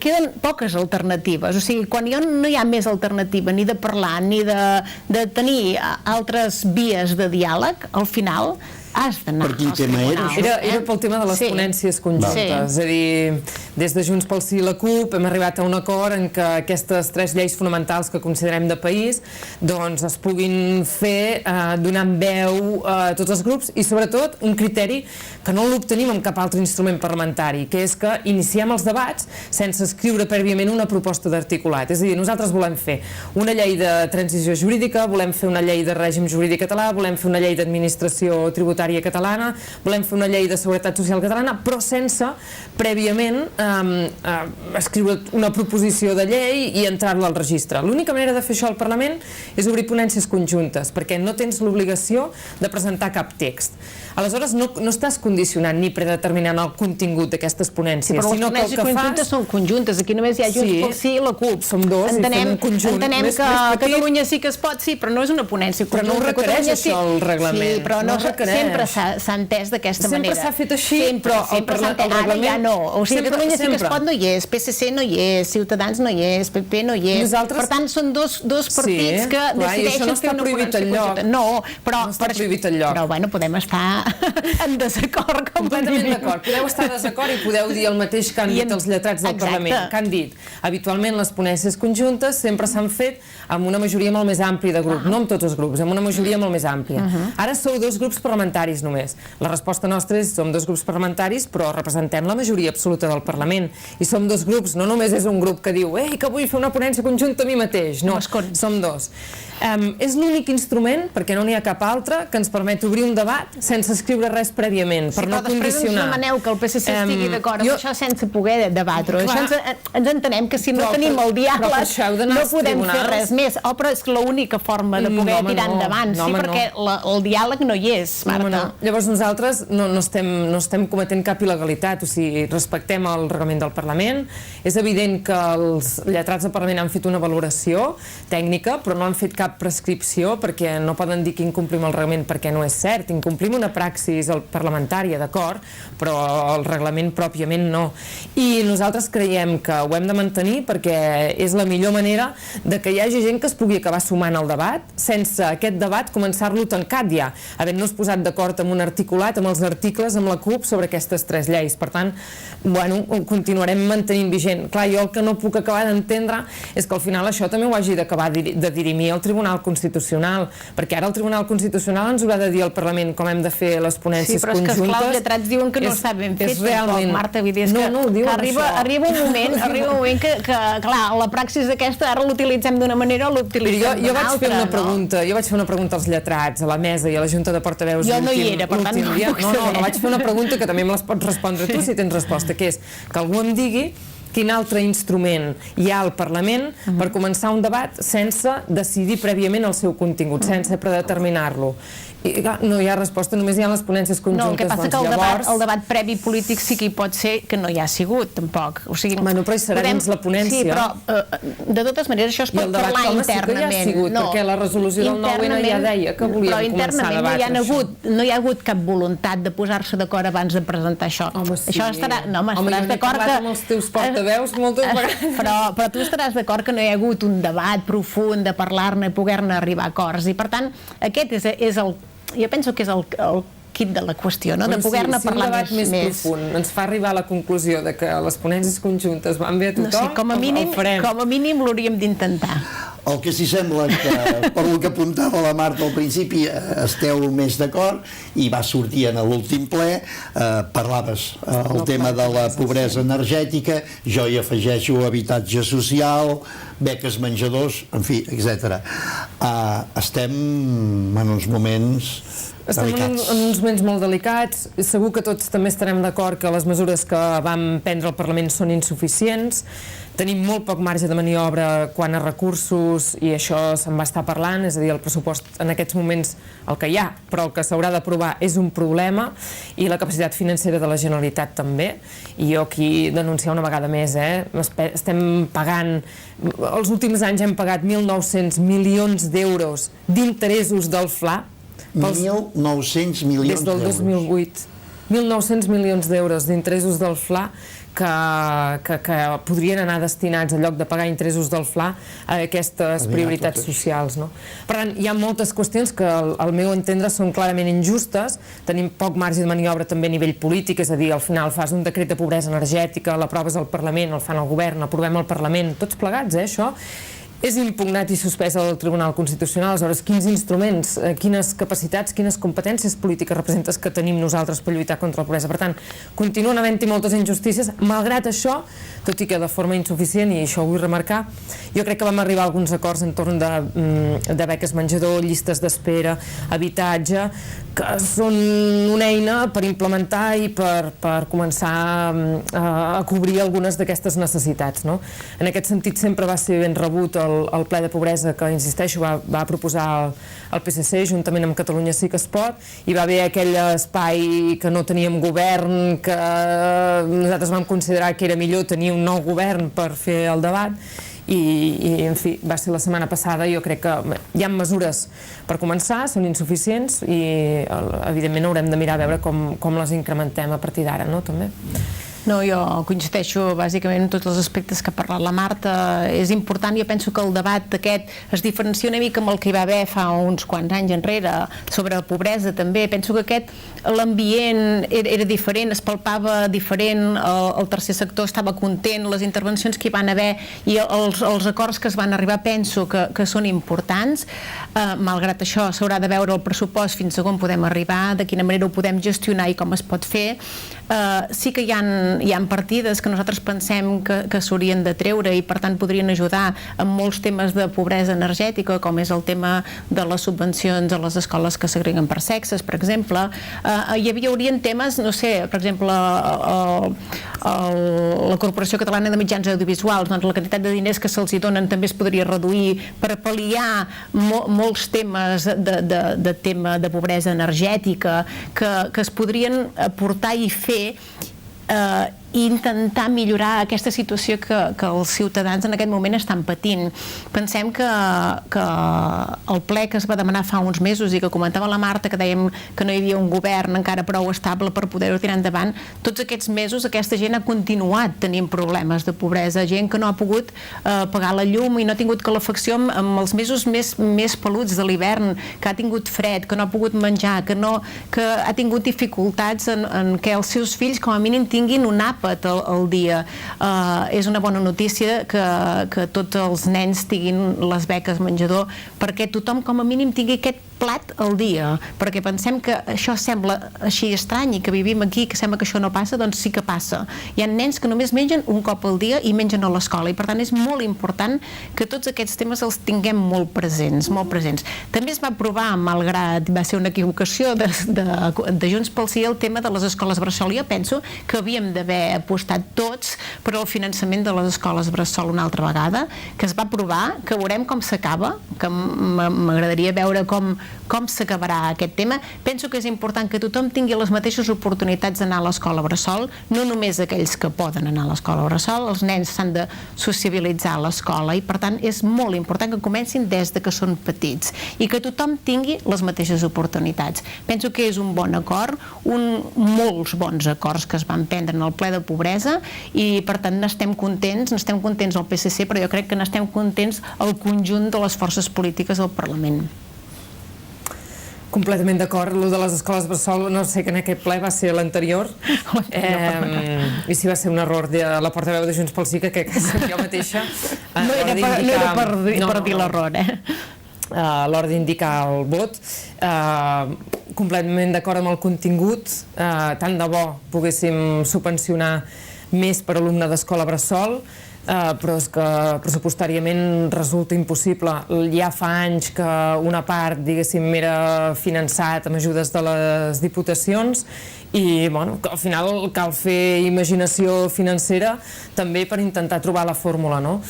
queden poques alternatives. O sigui, quan no hi ha més alternativa ni de parlar, ni de tenir altres vies de diàleg, al final Has d'anar Per quin als tema era, tribunals. això? Era pel tema de les ponències conjuntes. És a dir, des de Junts pel Sí i la CUP hem arribat a un acord en què aquestes 3 lleis fonamentals que considerem de país doncs es puguin fer donant veu a tots els grups i sobretot un criteri que no l'obtenim amb cap altre instrument parlamentari, que és que iniciem els debats sense escriure prèviament una proposta d'articulat. És a dir, nosaltres volem fer una llei de transició jurídica, volem fer una llei de règim jurídic català, volem fer una llei d'administració tributària catalana, volem fer una llei de seguretat social catalana, però sense prèviament escriure una proposició de llei i entrar-la al registre. L'única manera de fer això al Parlament és obrir ponències conjuntes, perquè no tens l'obligació de presentar cap text. Aleshores, no estàs condicionant ni predeterminant el contingut d'aquestes ponències, sinó que el que fas... Però les ponències conjuntes són conjuntes, aquí només hi ha Junts pel Sí i la CUP. Som dos i fem un conjunt. Entenem que Catalunya sí que es pot, sí, però no és una ponència conjunta. Però no ho requereix això el reglament. Sí, però sempre s'ha entès d'aquesta manera. Sempre s'ha fet així, però el reglament... Ara ja no. O sigui, Catalunya sí que es pot no hi és, PSC no hi és, Ciutadans no hi és, PP no hi és. Per tant, són dos partits que decideixen fer una ponència conjunta. No, però... No està prohibit enlloc. Però, bueno, podem estar en desacord. Completament d'acord. Podeu estar en desacord i podeu dir el mateix que han dit els lletrats del Parlament, que han dit habitualment les ponències conjuntes sempre s'han fet amb una majoria molt més àmplia de grup, no amb tots els grups, amb una majoria molt més àmplia. Ara sou 2 grups parlamentaris només. La resposta nostra és som 2 grups parlamentaris, però representem la majoria absoluta del Parlament. I som 2 grups, no només és un grup que diu que vull fer una ponència conjunta a mi mateix. No, som 2. És l'únic instrument, perquè no n'hi ha cap altre, que ens permet obrir un debat sense escriure res prèviament, per no condicionar. Després ens demaneu que el PSC estigui d'acord amb això sense poder debatre. Això ens entenem que si no tenim el diàleg no podem fer res més. Però és l'única forma de poder tirar endavant, sí, perquè el diàleg no hi és, Marta. Llavors nosaltres no estem cometent cap il·legalitat, o sigui, respectem el reglament del Parlament. És evident que els lletrats del Parlament han fet una valoració tècnica, però no han fet cap prescripció perquè no poden dir que incomplim el reglament perquè no és cert. Incomplim una praxis parlamentària, d'acord, però el reglament pròpiament no. I nosaltres creiem que ho hem de mantenir perquè és la millor manera de que hi hagi gent que es pugui acabar sumant al debat sense aquest debat començar-lo tancat ja, havent-nos posat d'acord amb un articulat, amb els articles, amb la CUP sobre aquestes 3 lleis. Per tant, bueno, ho continuarem mantenint vigent. Clar, jo el que no puc acabar d'entendre és que al final això també ho hagi d'acabar de dirimir el Tribunal Constitucional, perquè ara el Tribunal Constitucional ens haurà de dir al Parlament com hem de fer les ponències conjuntes. Sí, però és que esclar, els lletrats diuen que no està ben fet, tampoc, Marta, vull dir, arriba un moment que, clar, la praxis aquesta ara l'utilitzem d'una manera o l'utilitzem d'una altra. Jo vaig fer una pregunta als lletrats, a la mesa i a la Junta de Portaveus. Jo no hi era, per tant no puc saber. No, vaig fer una pregunta que també me les pots respondre tu si tens resposta, que és que algú em digui quin altre instrument hi ha al Parlament per començar un debat sense decidir prèviament el seu contingut, sense predeterminar-lo. I clar, no hi ha resposta, només hi ha les ponències conjuntes. No, el que passa que el debat previ polític sí que hi pot ser que no hi ha sigut, tampoc. Bueno, però hi serà dins la ponència. Sí, però de totes maneres això es pot parlar internament. Sí que hi ha sigut, perquè la resolució del 9-N ja deia que volíem començar a debatre això. No hi ha hagut cap voluntat de posar-se d'acord abans de presentar això. Home, sí. Això estarà... Home, jo n'he parlat amb els teus portaveus moltes vegades. Però tu estaràs d'acord que no hi ha hagut un debat profund de parlar-ne i poder-ne arribar a acords. I per tant, aquest és el... Jo penso que és el kit de la qüestió, no? De poder-ne parlar més. Si un debat més profund ens fa arribar a la conclusió de que les ponències conjuntes van bé a tothom, el farem. Com a mínim l'hauríem d'intentar. El que sí sembla que, per el que apuntava la Marta al principi, esteu més d'acord i va sortir en l'últim ple, parlaves el tema de la pobresa energètica, jo hi afegeixo habitatge social, beques menjadors, en fi, etc. Estem en uns moments delicats. Estem en uns moments molt delicats. Segur que tots també estarem d'acord que les mesures que vam prendre al Parlament són insuficients. Tenim molt poc marge de maniobra quant a recursos i això se'n va estar parlant, és a dir, el pressupost en aquests moments el que hi ha, però el que s'haurà d'aprovar és un problema i la capacitat financera de la Generalitat també. I jo aquí denunciar una vegada més, estem pagant, els últims anys hem pagat 1.900 milions d'euros d'interessos del FLA. 1.900 milions d'euros. Des del 2008. 1.900 milions d'euros d'interessos del FLA que podrien anar destinats, en lloc de pagar interessos del FLA, a aquestes prioritats socials. Per tant, hi ha moltes qüestions que al meu entendre són clarament injustes, tenim poc marge de maniobra també a nivell polític, és a dir, al final fas un decret de pobresa energètica, l'aproves al Parlament, el fan al govern, aprovem al Parlament, tots plegats, això, és impugnat i suspès al Tribunal Constitucional. Aleshores, quins instruments, quines capacitats, quines competències polítiques representes que tenim nosaltres per lluitar contra la pobresa? Per tant, continuen havent-hi moltes injustícies. Malgrat això, tot i que de forma insuficient, i això ho vull remarcar, jo crec que vam arribar a alguns acords entorn de beques menjador, llistes d'espera, habitatge, que són una eina per implementar i per començar a cobrir algunes d'aquestes necessitats. En aquest sentit, sempre va ser ben rebut el ple de pobresa que, insisteixo, va proposar el PSC juntament amb Catalunya Sí que es pot, i va haver aquell espai que no teníem govern, que nosaltres vam considerar que era millor tenir un nou govern per fer el debat, i en fi, va ser la setmana passada. Jo crec que hi ha mesures per començar, són insuficients i evidentment haurem de mirar a veure com les incrementem a partir d'ara, no? També. No, jo coincideixo bàsicament en tots els aspectes que ha parlat la Marta. És important, jo penso que el debat aquest es diferencia una mica amb el que hi va haver fa uns quants anys enrere sobre la pobresa també. Penso que aquest, l'ambient era diferent, es palpava diferent, el tercer sector estava content, les intervencions que hi van haver i els acords que es van arribar penso que són importants. Malgrat això, s'haurà de veure el pressupost fins a on podem arribar, de quina manera ho podem gestionar i com es pot fer. Sí que hi ha partides que nosaltres pensem que s'haurien de treure i per tant podrien ajudar en molts temes de pobresa energètica, com és el tema de les subvencions a les escoles que segreguen per sexes, per exemple. Hi haurien temes, no sé, per exemple la Corporació Catalana de Mitjans Audiovisuals, doncs la quantitat de diners que se'ls donen també es podria reduir per pal·liar molts temes de pobresa energètica que es podrien aportar i fer i intentar millorar aquesta situació que els ciutadans en aquest moment estan patint. Pensem que el ple que es va demanar fa uns mesos i que comentava la Marta, que dèiem que no hi havia un govern encara prou estable per poder-ho tirar endavant, tots aquests mesos aquesta gent ha continuat tenint problemes de pobresa, gent que no ha pogut pagar la llum i no ha tingut calefacció en els mesos més peluts de l'hivern, que ha tingut fred, que no ha pogut menjar, que ha tingut dificultats en què els seus fills com a mínim tinguin un àpat al dia. És una bona notícia que tots els nens tinguin les beques menjador perquè tothom com a mínim tingui aquest plat al dia, perquè pensem que això sembla així estrany i que vivim aquí, que sembla que això no passa, doncs sí que passa. Hi ha nens que només mengen un cop al dia i mengen a l'escola i per tant és molt important que tots aquests temes els tinguem molt presents, molt presents. També es va aprovar, malgrat va ser una equivocació de Junts pel Sí, el tema de les escoles bressol. Jo penso que havíem d'haver apostat tots per al finançament de les escoles bressol una altra vegada, que es va aprovar, que veurem com s'acaba, que m'agradaria veure com s'acabarà aquest tema. Penso que és important que tothom tingui les mateixes oportunitats d'anar a l'escola bressol, no només aquells que poden anar a l'escola bressol, els nens s'han de sociabilitzar a l'escola i per tant és molt important que comencin des de que són petits i que tothom tingui les mateixes oportunitats. Penso que és un bon acord, molts bons acords que es van prendre en el ple de pobresa i per tant n'estem contents al PSC, però jo crec que n'estem contents el conjunt de les forces polítiques del Parlament. Completament d'acord, el de les escoles bressol, no sé que en aquest ple va ser l'anterior i si va ser un error de la portaveu de Junts pel Sí, que jo mateixa no era per dir l'error, a l'hora d'indicar el vot, completament d'acord amb el contingut, tant de bo poguéssim subvencionar més per alumne d'escola bressol, però és que pressupostàriament resulta impossible. Ja fa anys que una part, diguéssim, era finançat amb ajudes de les diputacions i, bueno, al final cal fer imaginació financera també per intentar trobar la fórmula, no?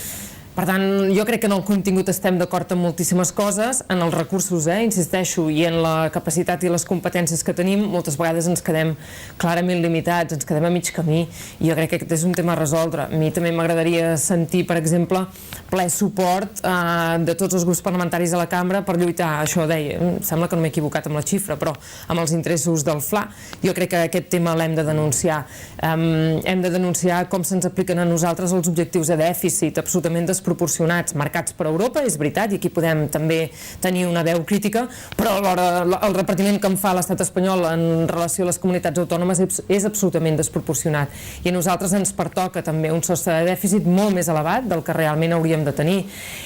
Per tant, jo crec que en el contingut estem d'acord amb moltíssimes coses, en els recursos, insisteixo, i en la capacitat i les competències que tenim, moltes vegades ens quedem clarament limitats, ens quedem a mig camí, i jo crec que aquest és un tema a resoldre. A mi també m'agradaria sentir, per exemple, ple suport de tots els grups parlamentaris a la cambra per lluitar, això deia, em sembla que no m'he equivocat amb la xifra, però amb els interessos del FLA. Jo crec que aquest tema l'hem de denunciar. Hem de denunciar com se'ns apliquen a nosaltres els objectius de dèficit absolutament desproporcionats, marcats per Europa, és veritat, i aquí podem també tenir una veu crítica, però alhora el repartiment que en fa l'estat espanyol en relació a les comunitats autònomes és absolutament desproporcionat. I a nosaltres ens pertoca també un sostre de dèficit molt més elevat del que realment hauríem de tenir.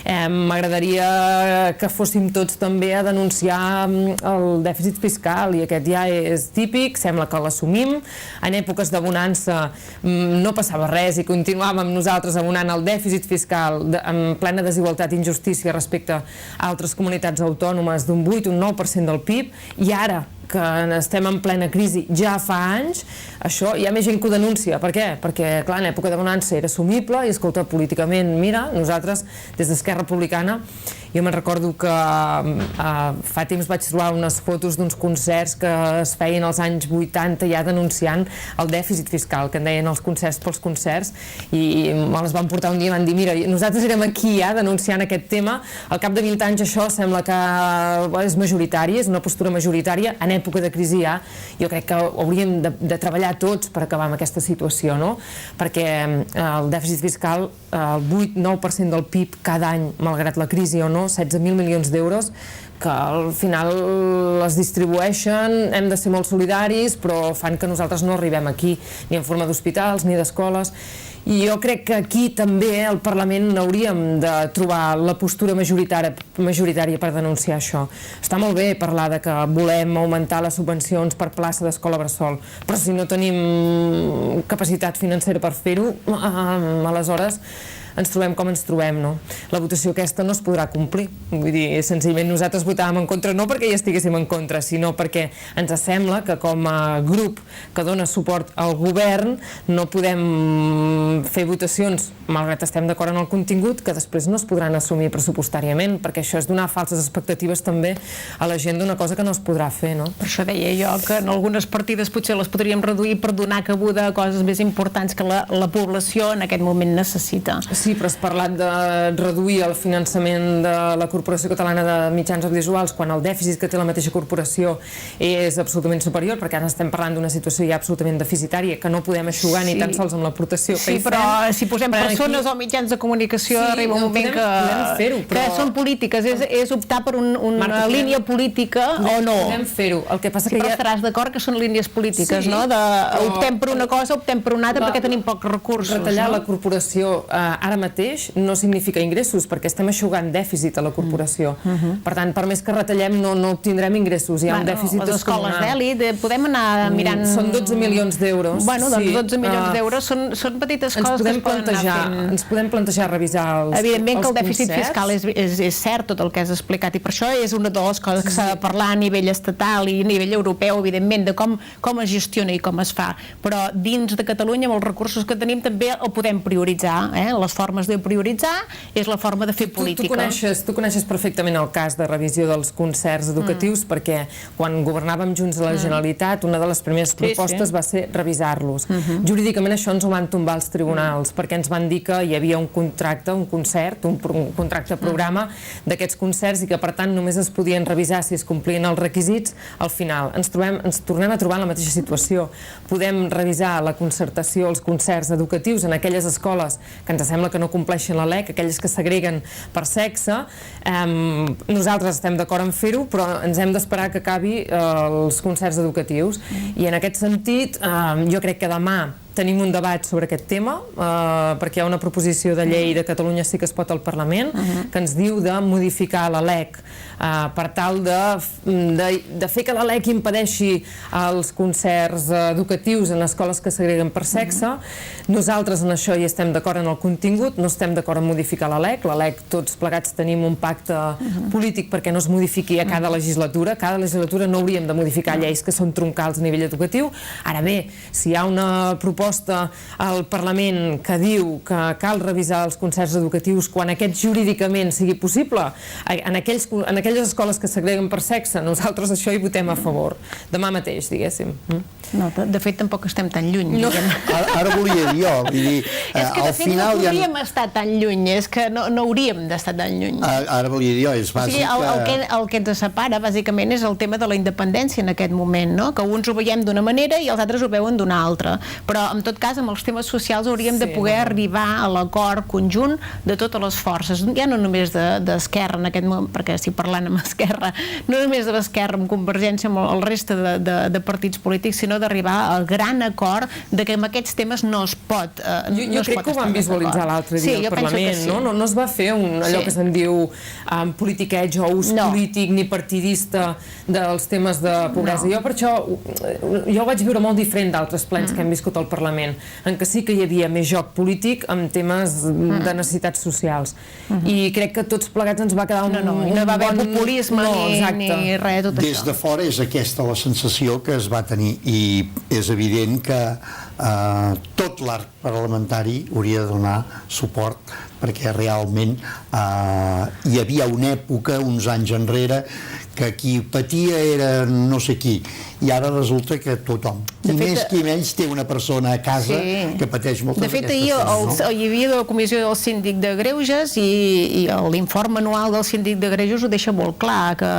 M'agradaria que fóssim tots també a denunciar el dèficit fiscal, i aquest ja és típic, sembla que l'assumim. En èpoques de bonança no passava res i continuàvem nosaltres abonant el dèficit fiscal amb plena desigualtat i injustícia respecte a altres comunitats autònomes d'un 8 o un 9% del PIB, i ara que estem en plena crisi ja fa anys, això hi ha més gent que ho denuncia. Per què? Perquè, clar, en època de bonança era assumible i, escolta, políticament, mira, nosaltres, des d'Esquerra Republicana, jo me'n recordo que fa temps vaig trobar unes fotos d'uns concerts que es feien als anys 80 ja denunciant el dèficit fiscal, que en deien els concerts pels concerts, i me les van portar un dia i van dir, mira, nosaltres érem aquí ja denunciant aquest tema, al cap de 20 anys això sembla que és majoritari, és una postura majoritària, en època de crisi ja, jo crec que hauríem de treballar tots per acabar amb aquesta situació, no? Perquè el dèficit fiscal, el 8-9% del PIB cada any, malgrat la crisi o no, 16.000 milions d'euros, que al final es distribueixen, hem de ser molt solidaris, però fan que nosaltres no arribem aquí, ni en forma d'hospitals, ni d'escoles. I jo crec que aquí també al Parlament hauríem de trobar la postura majoritària per denunciar això. Està molt bé parlar de que volem augmentar les subvencions per plaça d'escola bressol, però si no tenim capacitat financera per fer-ho, aleshores ens trobem com ens trobem, no? La votació aquesta no es podrà complir. Vull dir, senzillament nosaltres votàvem en contra no perquè hi estiguéssim en contra, sinó perquè ens sembla que com a grup que dona suport al govern no podem fer votacions, malgrat estem d'acord en el contingut, que després no es podran assumir pressupostàriament, perquè això és donar falses expectatives també a la gent d'una cosa que no es podrà fer, no? Per això deia jo que en algunes partides potser les podríem reduir per donar cabuda a coses més importants que la població en aquest moment necessita. Sí, però has parlat de reduir el finançament de la Corporació Catalana de Mitjans Audiovisuals quan el dèficit que té la mateixa corporació és absolutament superior, perquè ara estem parlant d'una situació ja absolutament deficitària, que no podem eixugar ni tan sols amb l'aportació que hi fem. Sí, però si posem persones o mitjans de comunicació arriba un moment que són polítiques, és optar per una línia política o no. Podem fer-ho, el que passa que ja... estaràs d'acord que són línies polítiques, no? Optem per una cosa, optem per una altra perquè tenim pocs recursos. Retallar la corporació ara mateix no significa ingressos, perquè estem eixugant dèficit a la corporació. Per tant, per més que retallem, no obtindrem ingressos. Hi ha un dèficit descomunal. Les escoles d'èlit, podem anar mirant... Són 12 milions d'euros. Bueno, doncs 12 milions d'euros són petites coses que es poden anar fent. Ens podem plantejar revisar els concerts. Evidentment que el dèficit fiscal és cert, tot el que has explicat, i per això és una de les coses que s'ha de parlar a nivell estatal i a nivell europeu, evidentment, de com es gestiona i com es fa. Però dins de Catalunya, amb els recursos que tenim, també el podem prioritzar. Les formes de prioritzar és la forma de fer política. Tu coneixes perfectament el cas de revisió dels concerts educatius, perquè quan governàvem junts a la Generalitat, una de les primeres propostes va ser revisar-los. Jurídicament això ens ho van tombar els tribunals, perquè ens van dir que hi havia un contracte, un concert, un contracte programa d'aquests concerts i que per tant només es podien revisar si es complien els requisits al final. Ens tornem a trobar en la mateixa situació. Podem revisar la concertació, els concerts educatius en aquelles escoles que ens sembla que no compleixen la LEC, aquelles que segreguen per sexe. Nosaltres estem d'acord en fer-ho, però ens hem d'esperar que acabi els concerts educatius. I en aquest sentit, jo crec que demà tenim un debat sobre aquest tema, perquè hi ha una proposició de llei de Catalunya Sí que es pot al Parlament que ens diu de modificar la LEC per tal de fer que la LEC impedeixi els concerts educatius en escoles que segreguen per sexe. Nosaltres en això hi estem d'acord en el contingut, no estem d'acord en modificar la LEC. La LEC tots plegats tenim un pacte polític perquè no es modifiqui a cada legislatura. Cada legislatura no hauríem de modificar lleis que són troncals a nivell educatiu. Ara bé, si hi ha una proposta proposta al Parlament que diu que cal revisar els concerts educatius quan aquest jurídicament sigui possible, en aquelles escoles que segreguen per sexe, nosaltres això hi votem a favor, demà mateix, diguéssim. No, de fet, tampoc estem tan lluny. No. Ara volia dir jo, vull dir, és que, de fet, no podríem estar tan lluny, és que no hauríem d'estar tan lluny. Ara volia dir jo, és bàsic el que ens separa, bàsicament, és el tema de la independència en aquest moment, no? Que uns ho veiem d'una manera i els altres ho veuen d'una altra. Però, en tot cas, amb els temes socials hauríem de poder arribar a l'acord conjunt de totes les forces, ja no només d'Esquerra en aquest moment, perquè estic parlant amb Esquerra, no només de l'Esquerra, amb Convergència, amb el reste de partits polítics, sinó d'arribar al gran acord de que amb aquests temes no es pot jo crec que ho vam visualitzar l'altre dia al Parlament, no es va fer allò que se'n diu politiqueig o ús polític ni partidista dels temes de pobresa. Jo per això ho vaig viure molt diferent d'altres plens que hem viscut al Parlament, en què sí que hi havia més joc polític amb temes de necessitats socials. I crec que tots plegats ens va quedar un bon... No va haver populisme ni res de tot això. Des de fora és aquesta la sensació que es va tenir i és evident que tot l'arc parlamentari hauria de donar suport perquè realment hi havia una època, uns anys enrere, que qui patia era no sé qui, i ara resulta que tothom, qui més qui menys, té una persona a casa que pateix moltes d'aquestes coses. De fet, ahir hi havia la comissió del síndic de Greuges i l'informe anual del síndic de Greuges ho deixa molt clar, que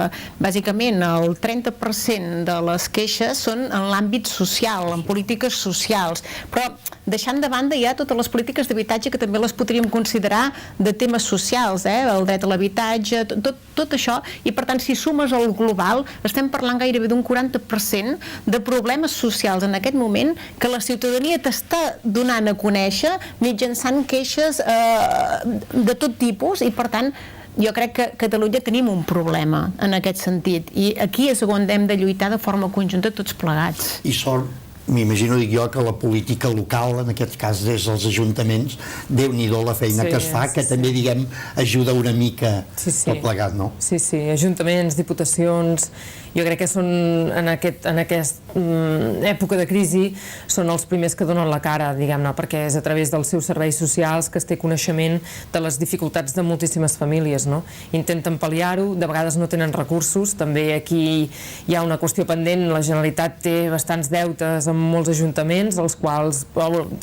bàsicament el 30% de les queixes són en l'àmbit social, en polítiques socials, però deixant de banda ja totes les polítiques d'habitatge que també les podríem considerar de temes socials, el dret a l'habitatge, tot això, i per tant si sumes el global estem parlant gairebé d'un 40% de problemes socials en aquest moment que la ciutadania t'està donant a conèixer mitjançant queixes de tot tipus, i per tant jo crec que a Catalunya tenim un problema en aquest sentit, i aquí és on hem de lluitar de forma conjunta tots plegats. I sort, m'imagino, dic jo, que la política local, en aquest cas des dels ajuntaments, Déu-n'hi-do la feina que es fa, que també, diguem, ajuda una mica tot plegat, no? Sí, ajuntaments, diputacions, jo crec que són en aquesta època de crisi són els primers que donen la cara, diguem-ne, perquè és a través dels seus serveis socials que es té coneixement de les dificultats de moltíssimes famílies, no? Intenten pal·liar-ho, de vegades no tenen recursos, també aquí hi ha una qüestió pendent, la Generalitat té bastants deutes amb molts ajuntaments, els quals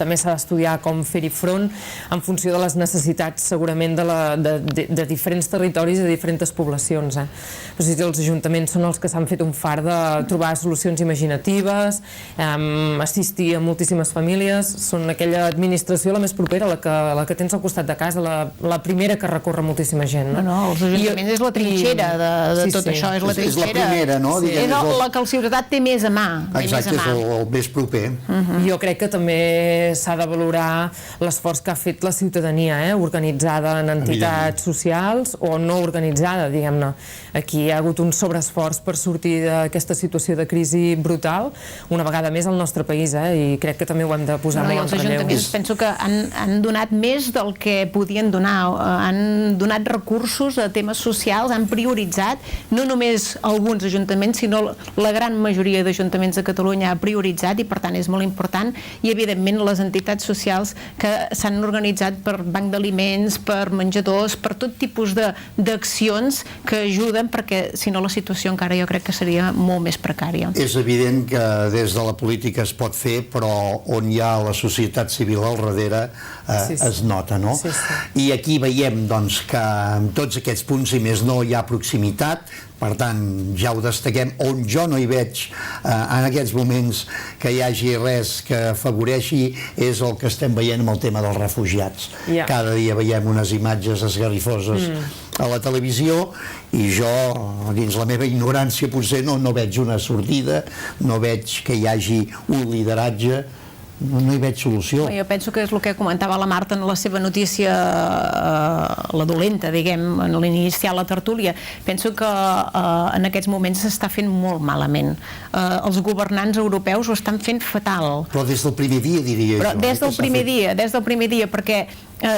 també s'ha d'estudiar com fer-hi front en funció de les necessitats segurament de diferents territoris i de diferents poblacions. Però si els ajuntaments són els que s'han fet un fart de trobar solucions imaginatives, assistir a moltíssimes famílies, són aquella administració la més propera, la que tens al costat de casa, la primera que recorre moltíssima gent. No, els ajuntaments és la trinxera de tot això, és la trinxera. És la primera, no? És la que el ciutadà té més a mà. Exacte, és el més proper. Jo crec que també s'ha de valorar l'esforç que ha fet la ciutadania, organitzada en entitats socials o no organitzada, diguem-ne. Aquí hi ha hagut un sobreesforç per sortir d'aquesta situació de crisi brutal, una vegada més al nostre país, i crec que també ho hem de posar molt en relleu. Els ajuntaments penso que han donat més del que podien donar, han donat recursos a temes socials, han prioritzat, no només alguns ajuntaments, sinó la gran majoria d'ajuntaments de Catalunya ha prioritzat, i per tant és molt important, i evidentment les entitats socials que s'han organitzat per banc d'aliments, per menjadors, per tot tipus d'accions que ajuden, perquè si no la situació encara jo crec que seria molt més precària. És evident que des de la política es pot fer, però on hi ha la societat civil al darrere es nota, no? I aquí veiem doncs que en tots aquests punts, i més no, hi ha proximitat, per tant, ja ho destaquem, on jo no hi veig en aquests moments que hi hagi res que afavoreixi és el que estem veient amb el tema dels refugiats. Cada dia veiem unes imatges esgarrifoses a la televisió i jo, dins la meva ignorància, potser no veig una sortida, no veig que hi hagi un lideratge, no hi veig solució. Jo penso que és el que comentava la Marta en la seva notícia, la dolenta, diguem, en l'iniciar la tertúlia. Penso que en aquests moments s'està fent molt malament. Els governants europeus ho estan fent fatal. Però des del primer dia, diria jo. Però des del primer dia, perquè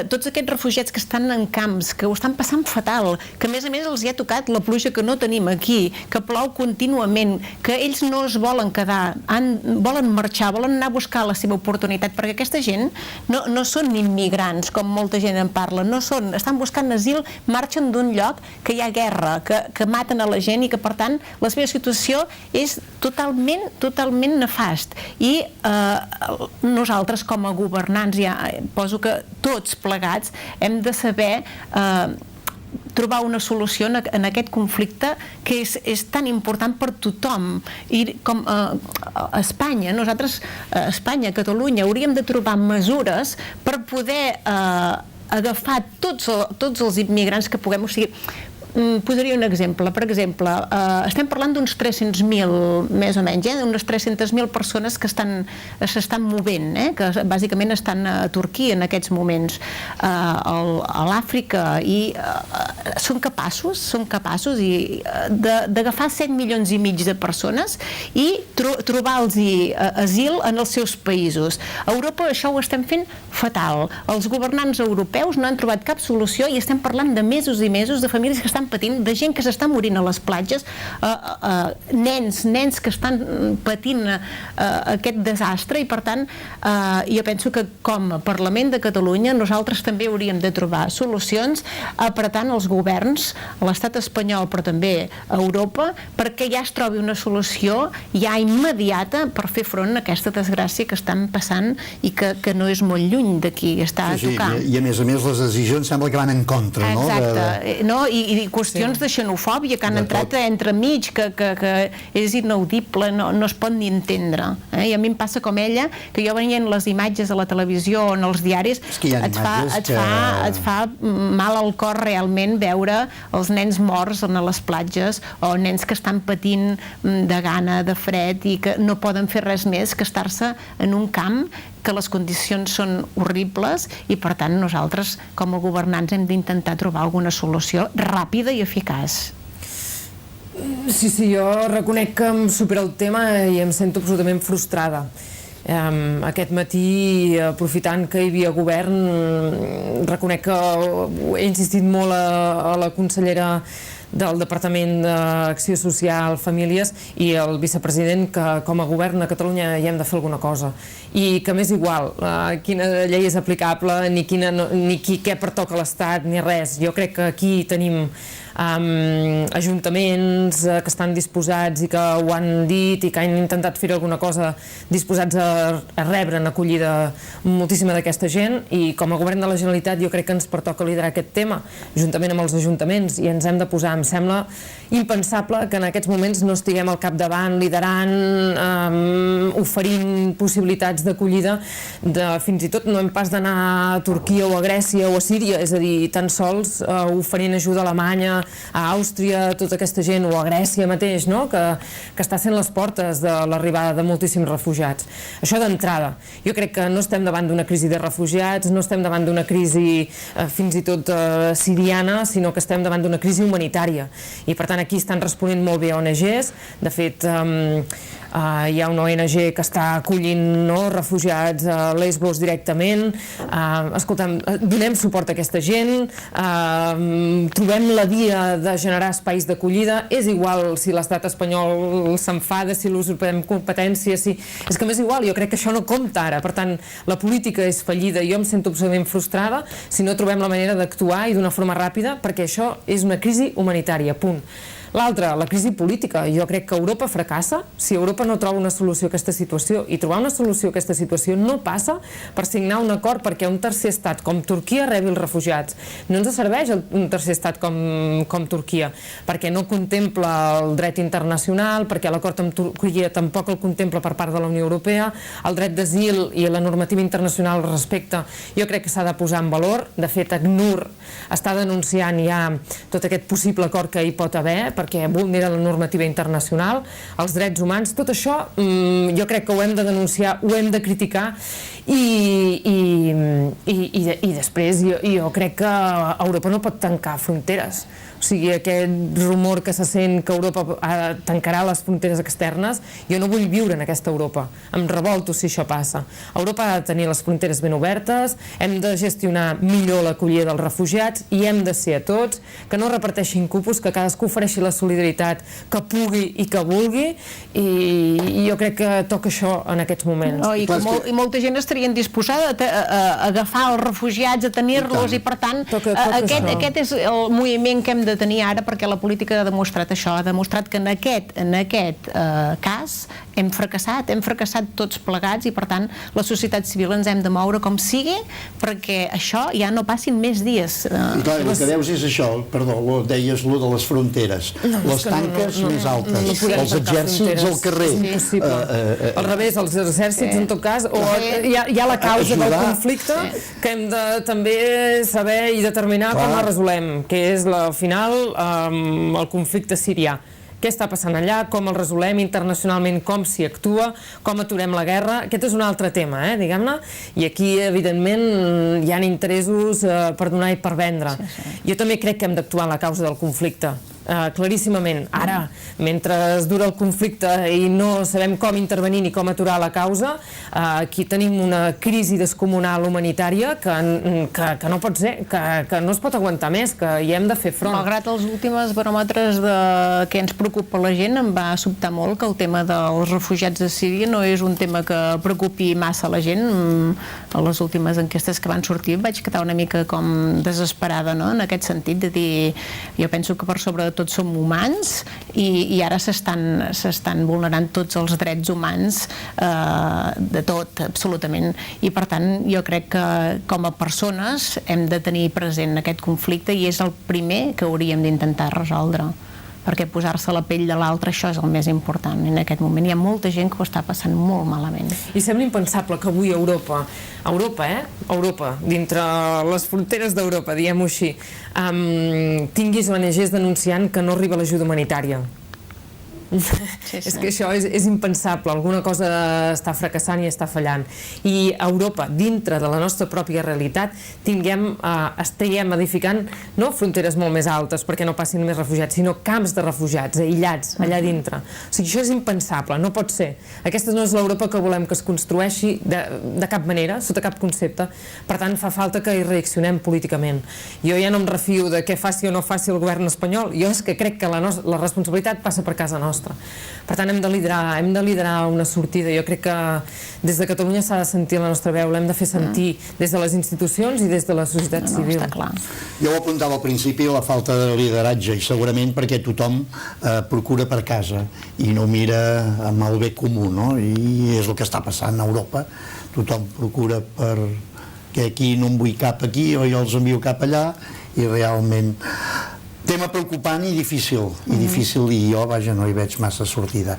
tots aquests refugiats que estan en camps, que ho estan passant fatal, que a més els hi ha tocat la pluja que no tenim aquí, que plou contínuament, que ells no es volen quedar, volen marxar, volen anar a buscar la seva oportunitat, perquè aquesta gent no són immigrants, com molta gent en parla, no són, estan buscant asil, marxen d'un lloc que hi ha guerra, que maten a la gent i que per tant la seva situació és totalment nefast. I nosaltres com a governants, ja poso que tots plegats hem de saber trobar una solució en aquest conflicte que és tan important per tothom. I com a Espanya, nosaltres, a Espanya, a Catalunya, hauríem de trobar mesures per poder agafar tots els immigrants que puguem. O sigui, posaria un exemple. Per exemple, estem parlant d'uns 300.000, més o menys, unes 300.000 persones que s'estan movent, que bàsicament estan a Turquia en aquests moments, a l'Àfrica, i són capaços d'agafar 7,5 milions de persones i trobar-los asil en els seus països. A Europa això ho estem fent fatal. Els governants europeus no han trobat cap solució i estem parlant de mesos i mesos de famílies que estan patint, de gent que s'està morint a les platges, nens que estan patint aquest desastre, i per tant jo penso que com a Parlament de Catalunya nosaltres també hauríem de trobar solucions apretant els governs, a l'estat espanyol però també a Europa, perquè ja es trobi una solució ja immediata per fer front a aquesta desgràcia que estan passant i que no és molt lluny d'aquí, està a tocar. I a més les decisions sembla que van en contra, no? Exacte, i qüestions de xenofòbia que han entrat entremig, que és inaudible, no es pot ni entendre. I a mi em passa com ella, que jo veient les imatges a la televisió o en els diaris, et fa mal al cor realment veure els nens morts a les platges o nens que estan patint de gana, de fred, i que no poden fer res més que estar-se en un camp que les condicions són horribles, i per tant nosaltres com a governants hem d'intentar trobar alguna solució ràpida i eficaç. Sí, jo reconec que em supera el tema i em sento absolutament frustrada. Aquest matí, aprofitant que hi havia govern, reconec que he insistit molt a la consellera del Departament d'Acció Social, Famílies, i el vicepresident, que com a govern a Catalunya hi hem de fer alguna cosa, i que m'és igual quina llei és aplicable, ni què pertoca a l'Estat, ni res. Jo crec que aquí tenim ajuntaments que estan disposats i que ho han dit i que han intentat fer alguna cosa, disposats a rebre en acollida moltíssima d'aquesta gent, i com a govern de la Generalitat jo crec que ens pertoca liderar aquest tema juntament amb els ajuntaments, i ens hem de posar. Em sembla impensable que en aquests moments no estiguem al capdavant, liderant, oferint possibilitats d'acollida, fins i tot no hem pas d'anar a Turquia o a Grècia o a Síria, és a dir, tan sols oferint ajuda a Alemanya, a Àustria, tota aquesta gent, o a Grècia mateix, que està sent les portes de l'arribada de moltíssims refugiats. Això d'entrada. Jo crec que no estem davant d'una crisi de refugiats, no estem davant d'una crisi fins i tot siriana, sinó que estem davant d'una crisi humanitària. I per tant aquí estan responent molt bé ONGs. De fet, hi ha una ONG que està acollint refugiats a Lesbos directament. Escolta'm, donem suport a aquesta gent, trobem la via de generar espais d'acollida. És igual si l'estat espanyol s'enfada, si l'usurpem competències, és que m'és igual, jo crec que això no compta ara. Per tant, la política és fallida, jo em sento absolutament frustrada si no trobem la manera d'actuar i d'una forma ràpida, perquè això és una crisi humanitària, punt. L'altra, la crisi política. Jo crec que Europa fracassa si Europa no troba una solució a aquesta situació, i trobar una solució a aquesta situació no passa per signar un acord perquè un tercer estat com Turquia rebi els refugiats. No ens serveix un tercer estat com Turquia, perquè no contempla el dret internacional, perquè l'acord amb Turquia tampoc el contempla per part de la Unió Europea, el dret d'asil i la normativa internacional al respecte jo crec que s'ha de posar en valor. De fet, ACNUR està denunciant ja tot aquest possible acord que hi pot haver, perquè vulnera la normativa internacional, els drets humans. Tot això jo crec que ho hem de denunciar, ho hem de criticar, i després jo crec que Europa no pot tancar fronteres. O sigui, aquest rumor que se sent que Europa tancarà les fronteres externes, jo no vull viure en aquesta Europa. Em revolto si això passa. Europa ha de tenir les fronteres ben obertes, hem de gestionar millor l'acollida dels refugiats i hem de ser a tots, que no reparteixin cupos, que cadascú ofereixi la solidaritat que pugui i que vulgui, i jo crec que toca això en aquests moments. I molta gent estarien disposada a agafar els refugiats, a tenir-los, i per tant aquest és el moviment que hem de tenir ara, perquè la política ha demostrat això, ha demostrat que en aquest cas hem fracassat tots plegats, i per tant la societat civil ens hem de moure com sigui perquè això ja no passin més dies. I clar, el que veus és això, perdó, deies lo de les fronteres, les tanques més altes, els exèrcits al carrer. És impossible. Al revés, els exèrcits en tot cas, o hi ha la causa del conflicte que hem de també saber i determinar com la resolem, que és al final el conflicte sirià. Què està passant allà, com el resolem internacionalment, com s'hi actua, com aturem la guerra. Aquest és un altre tema, diguem-ne, i aquí, evidentment, hi ha interessos per donar i per vendre. Jo també crec que hem d'actuar en la causa del conflicte, claríssimament. Ara, mentre es dura el conflicte i no sabem com intervenir ni com aturar la causa, aquí tenim una crisi descomunal humanitària que no pot ser, que no es pot aguantar més, que hi hem de fer front. Malgrat els últims baròmetres que ens preocupa la gent, em va sobtar molt que el tema dels refugiats de Síria no és un tema que preocupi massa la gent. A les últimes enquestes que van sortir vaig quedar una mica com desesperada, no?, en aquest sentit, de dir, jo penso que per sobre de tot som humans i ara s'estan vulnerant tots els drets humans, de tot, absolutament, i per tant jo crec que com a persones hem de tenir present aquest conflicte i és el primer que hauríem d'intentar resoldre, perquè posar-se a la pell de l'altre, això és el més important. En aquest moment hi ha molta gent que ho està passant molt malament. I sembla impensable que avui Europa, dintre les fronteres d'Europa, diguem-ho així, tinguis ONGs denunciant que no arriba l'ajuda humanitària. És que això és impensable, alguna cosa està fracassant i està fallant, i a Europa, dintre de la nostra pròpia realitat, estiguem edificant no fronteres molt més altes perquè no passin més refugiats, sinó camps de refugiats aïllats allà dintre. O sigui, això és impensable, no pot ser. Aquesta no és l'Europa que volem que es construeixi de cap manera, sota cap concepte. Per tant, fa falta que hi reaccionem políticament. Jo ja no em refio de què faci o no faci el govern espanyol, jo és que crec que la responsabilitat passa per casa nostra. Per tant, hem de liderar una sortida. Jo crec que des de Catalunya s'ha de sentir la nostra veu, l'hem de fer sentir des de les institucions i des de la societat civil. Està clar. Jo ho apuntava al principi, la falta de lideratge, i segurament perquè tothom procura per casa i no mira amb el bé comú, no? I és el que està passant a Europa. Tothom procura que aquí no em vull cap aquí o jo els envio cap allà, i realment tema preocupant i difícil, i jo, vaja, no hi veig massa sortida.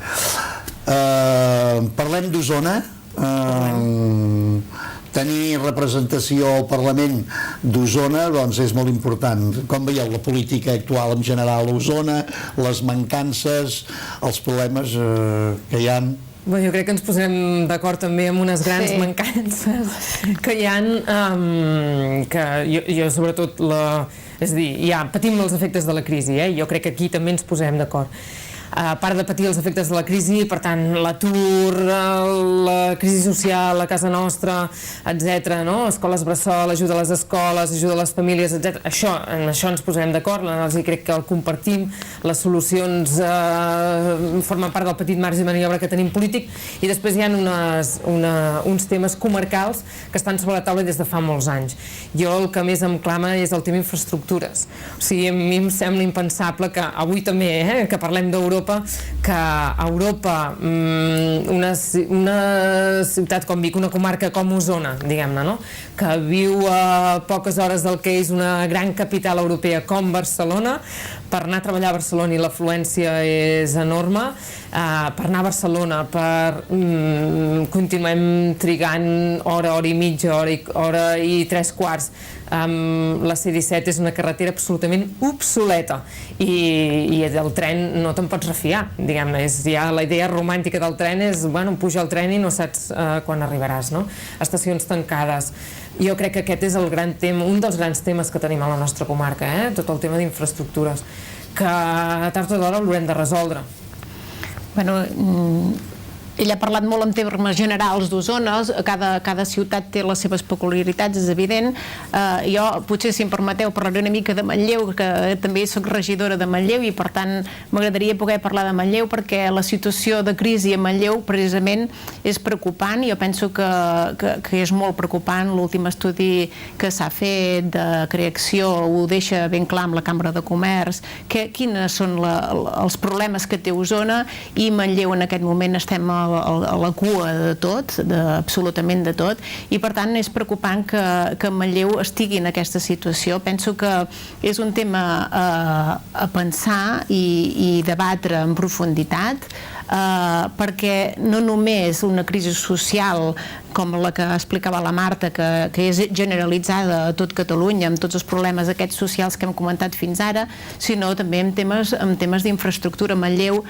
Parlem d'Osona. Tenir representació al Parlament d'Osona doncs és molt important. Com veieu la política actual en general a Osona, les mancances, els problemes que hi ha? Jo crec que ens posarem d'acord també amb unes grans mancances que hi ha, que jo sobretot, és a dir, ja patim els efectes de la crisi, jo crec que aquí també ens posarem d'acord. A part de patir els efectes de la crisi, per tant, l'atur, la crisi social a casa nostra, etc., no? Escoles bressol, ajuda a les escoles, ajuda a les famílies, etc. En això ens posarem d'acord, l'anàlisi crec que el compartim, les solucions formen part del petit marge de maniobra que tenim polític, i després hi ha uns temes comarcals que estan sobre la taula des de fa molts anys. Jo el que més em clama és el tema infraestructures. O sigui, a mi em sembla impensable que avui també, que parlem d'Europa, que a Europa una ciutat com Vic, una comarca com Osona, diguem-ne, no?, que viu a poques hores del que és una gran capital europea com Barcelona, per anar a treballar a Barcelona i l'afluència és enorme, per anar a Barcelona, continuem trigant hora i mitja, hora i 3/4. La C-17 és una carretera absolutament obsoleta i del tren no te'n pots refiar, diguem-ne. Ja la idea romàntica del tren és, bueno, puja al tren i no saps quan arribaràs, no? Estacions tancades. Jo crec que aquest és el gran tema, un dels grans temes que tenim a la nostra comarca, tot el tema d'infraestructures, que tard o d'hora l'haurem de resoldre. Bueno, ell ha parlat molt en termes generals d'Osona, cada ciutat té les seves peculiaritats, és evident. Jo, potser, si em permeteu, parlaré una mica de Manlleu, que també soc regidora de Manlleu i, per tant, m'agradaria poder parlar de Manlleu perquè la situació de crisi a Manlleu, precisament, és preocupant. Jo penso que és molt preocupant. L'últim estudi que s'ha fet de creació ho deixa ben clar amb la Cambra de Comerç, quins són els problemes que té Osona, i Manlleu en aquest moment estem a la cua de tot, absolutament de tot, i per tant és preocupant que Manlleu estigui en aquesta situació. Penso que és un tema a pensar i debatre en profunditat, perquè no només una crisi social com la que explicava la Marta, que és generalitzada a tot Catalunya, amb tots els problemes aquests socials que hem comentat fins ara, sinó també en temes d'infraestructura. Manlleu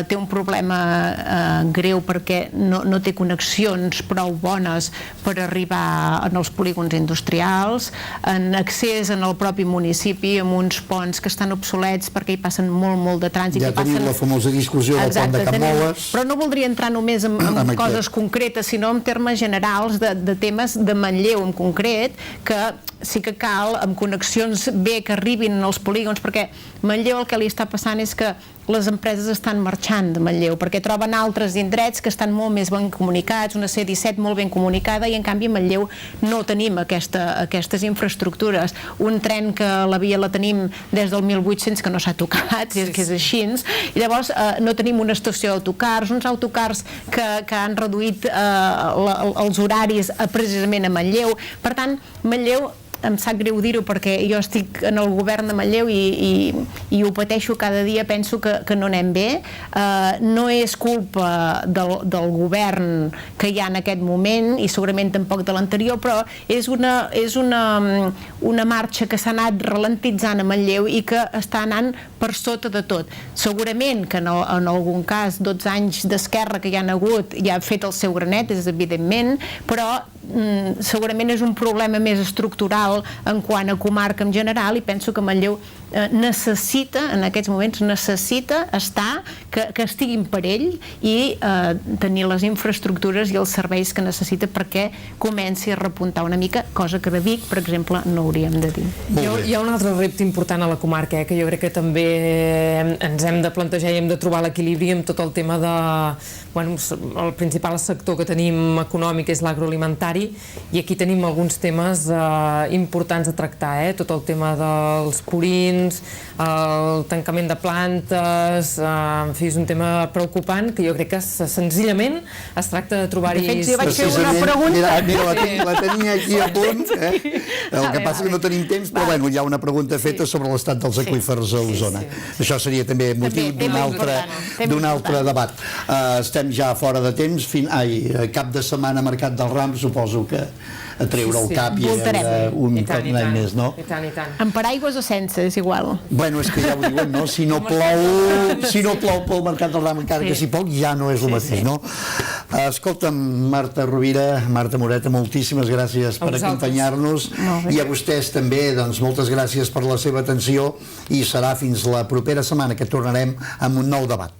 té un problema greu perquè no té connexions prou bones per arribar als polígons industrials, en accés en el propi municipi, amb uns ponts que estan obsolets perquè hi passen molt de trànsit. Ja tenim la famosa discussió del pont de Can Moles. Però no voldria entrar només en coses concretes, sinó en termes generals de temes de Manlleu en concret, que sí que cal, amb connexions bé que arribin als polígons, perquè Manlleu el que li està passant és que les empreses estan marxant de Manlleu, perquè troben altres indrets que estan molt més ben comunicats, una C-17 molt ben comunicada, i en canvi a Manlleu no tenim aquestes infraestructures. Un tren que la via la tenim des del 1800 que no s'ha tocat, que és així, i llavors no tenim una estació d'autocars, uns autocars que han reduït els horaris precisament a Manlleu. Per tant, Manlleu, em sap greu dir-ho perquè jo estic en el govern de Manlleu i ho pateixo cada dia, penso que no anem bé. No és culpa del govern que hi ha en aquest moment i segurament tampoc de l'anterior, però és una marxa que s'ha anat ralentitzant a Manlleu i que està anant per sota de tot. Segurament que en algun cas 12 anys d'esquerra que hi han hagut ja ha fet el seu granet, és evidentment, però segurament és un problema més estructural en quant a comarca en general, i penso que Manlleu necessita, en aquests moments estar, que estigui en perill i tenir les infraestructures i els serveis que necessita perquè comenci a repuntar una mica, cosa que de Vic, per exemple, no hauríem de dir. Hi ha un altre repte important a la comarca, que jo crec que també ens hem de plantejar i hem de trobar l'equilibri amb tot el tema de... Bueno, el principal sector que tenim econòmic és l'agroalimentari, i aquí tenim alguns temes importants a tractar, tot el tema dels purins, el tancament de plantes, en fi, és un tema preocupant que jo crec que senzillament es tracta de trobar-hi... De fet, si vaig fer una pregunta... Mira, la tenia aquí a punt, el que passa que no tenim temps, però bueno, hi ha una pregunta feta sobre l'estat dels aqüífers a Osona. Això seria també motiu d'un altre debat. Estem ja fora de temps, cap de setmana Mercat del Ram, suposo que a treure el cap i un any més, no? I tant, i tant. Amb paraigües o sense, és igual. Bueno, és que ja ho diuen, no? Si no plou pel Mercat del Ram, encara que si plou, ja no és el mateix, no? Escolta'm, Marta Rovira, Marta Moreta, moltíssimes gràcies per acompanyar-nos, i a vostès també, doncs, moltes gràcies per la seva atenció, i serà fins la propera setmana que tornarem amb un nou debat.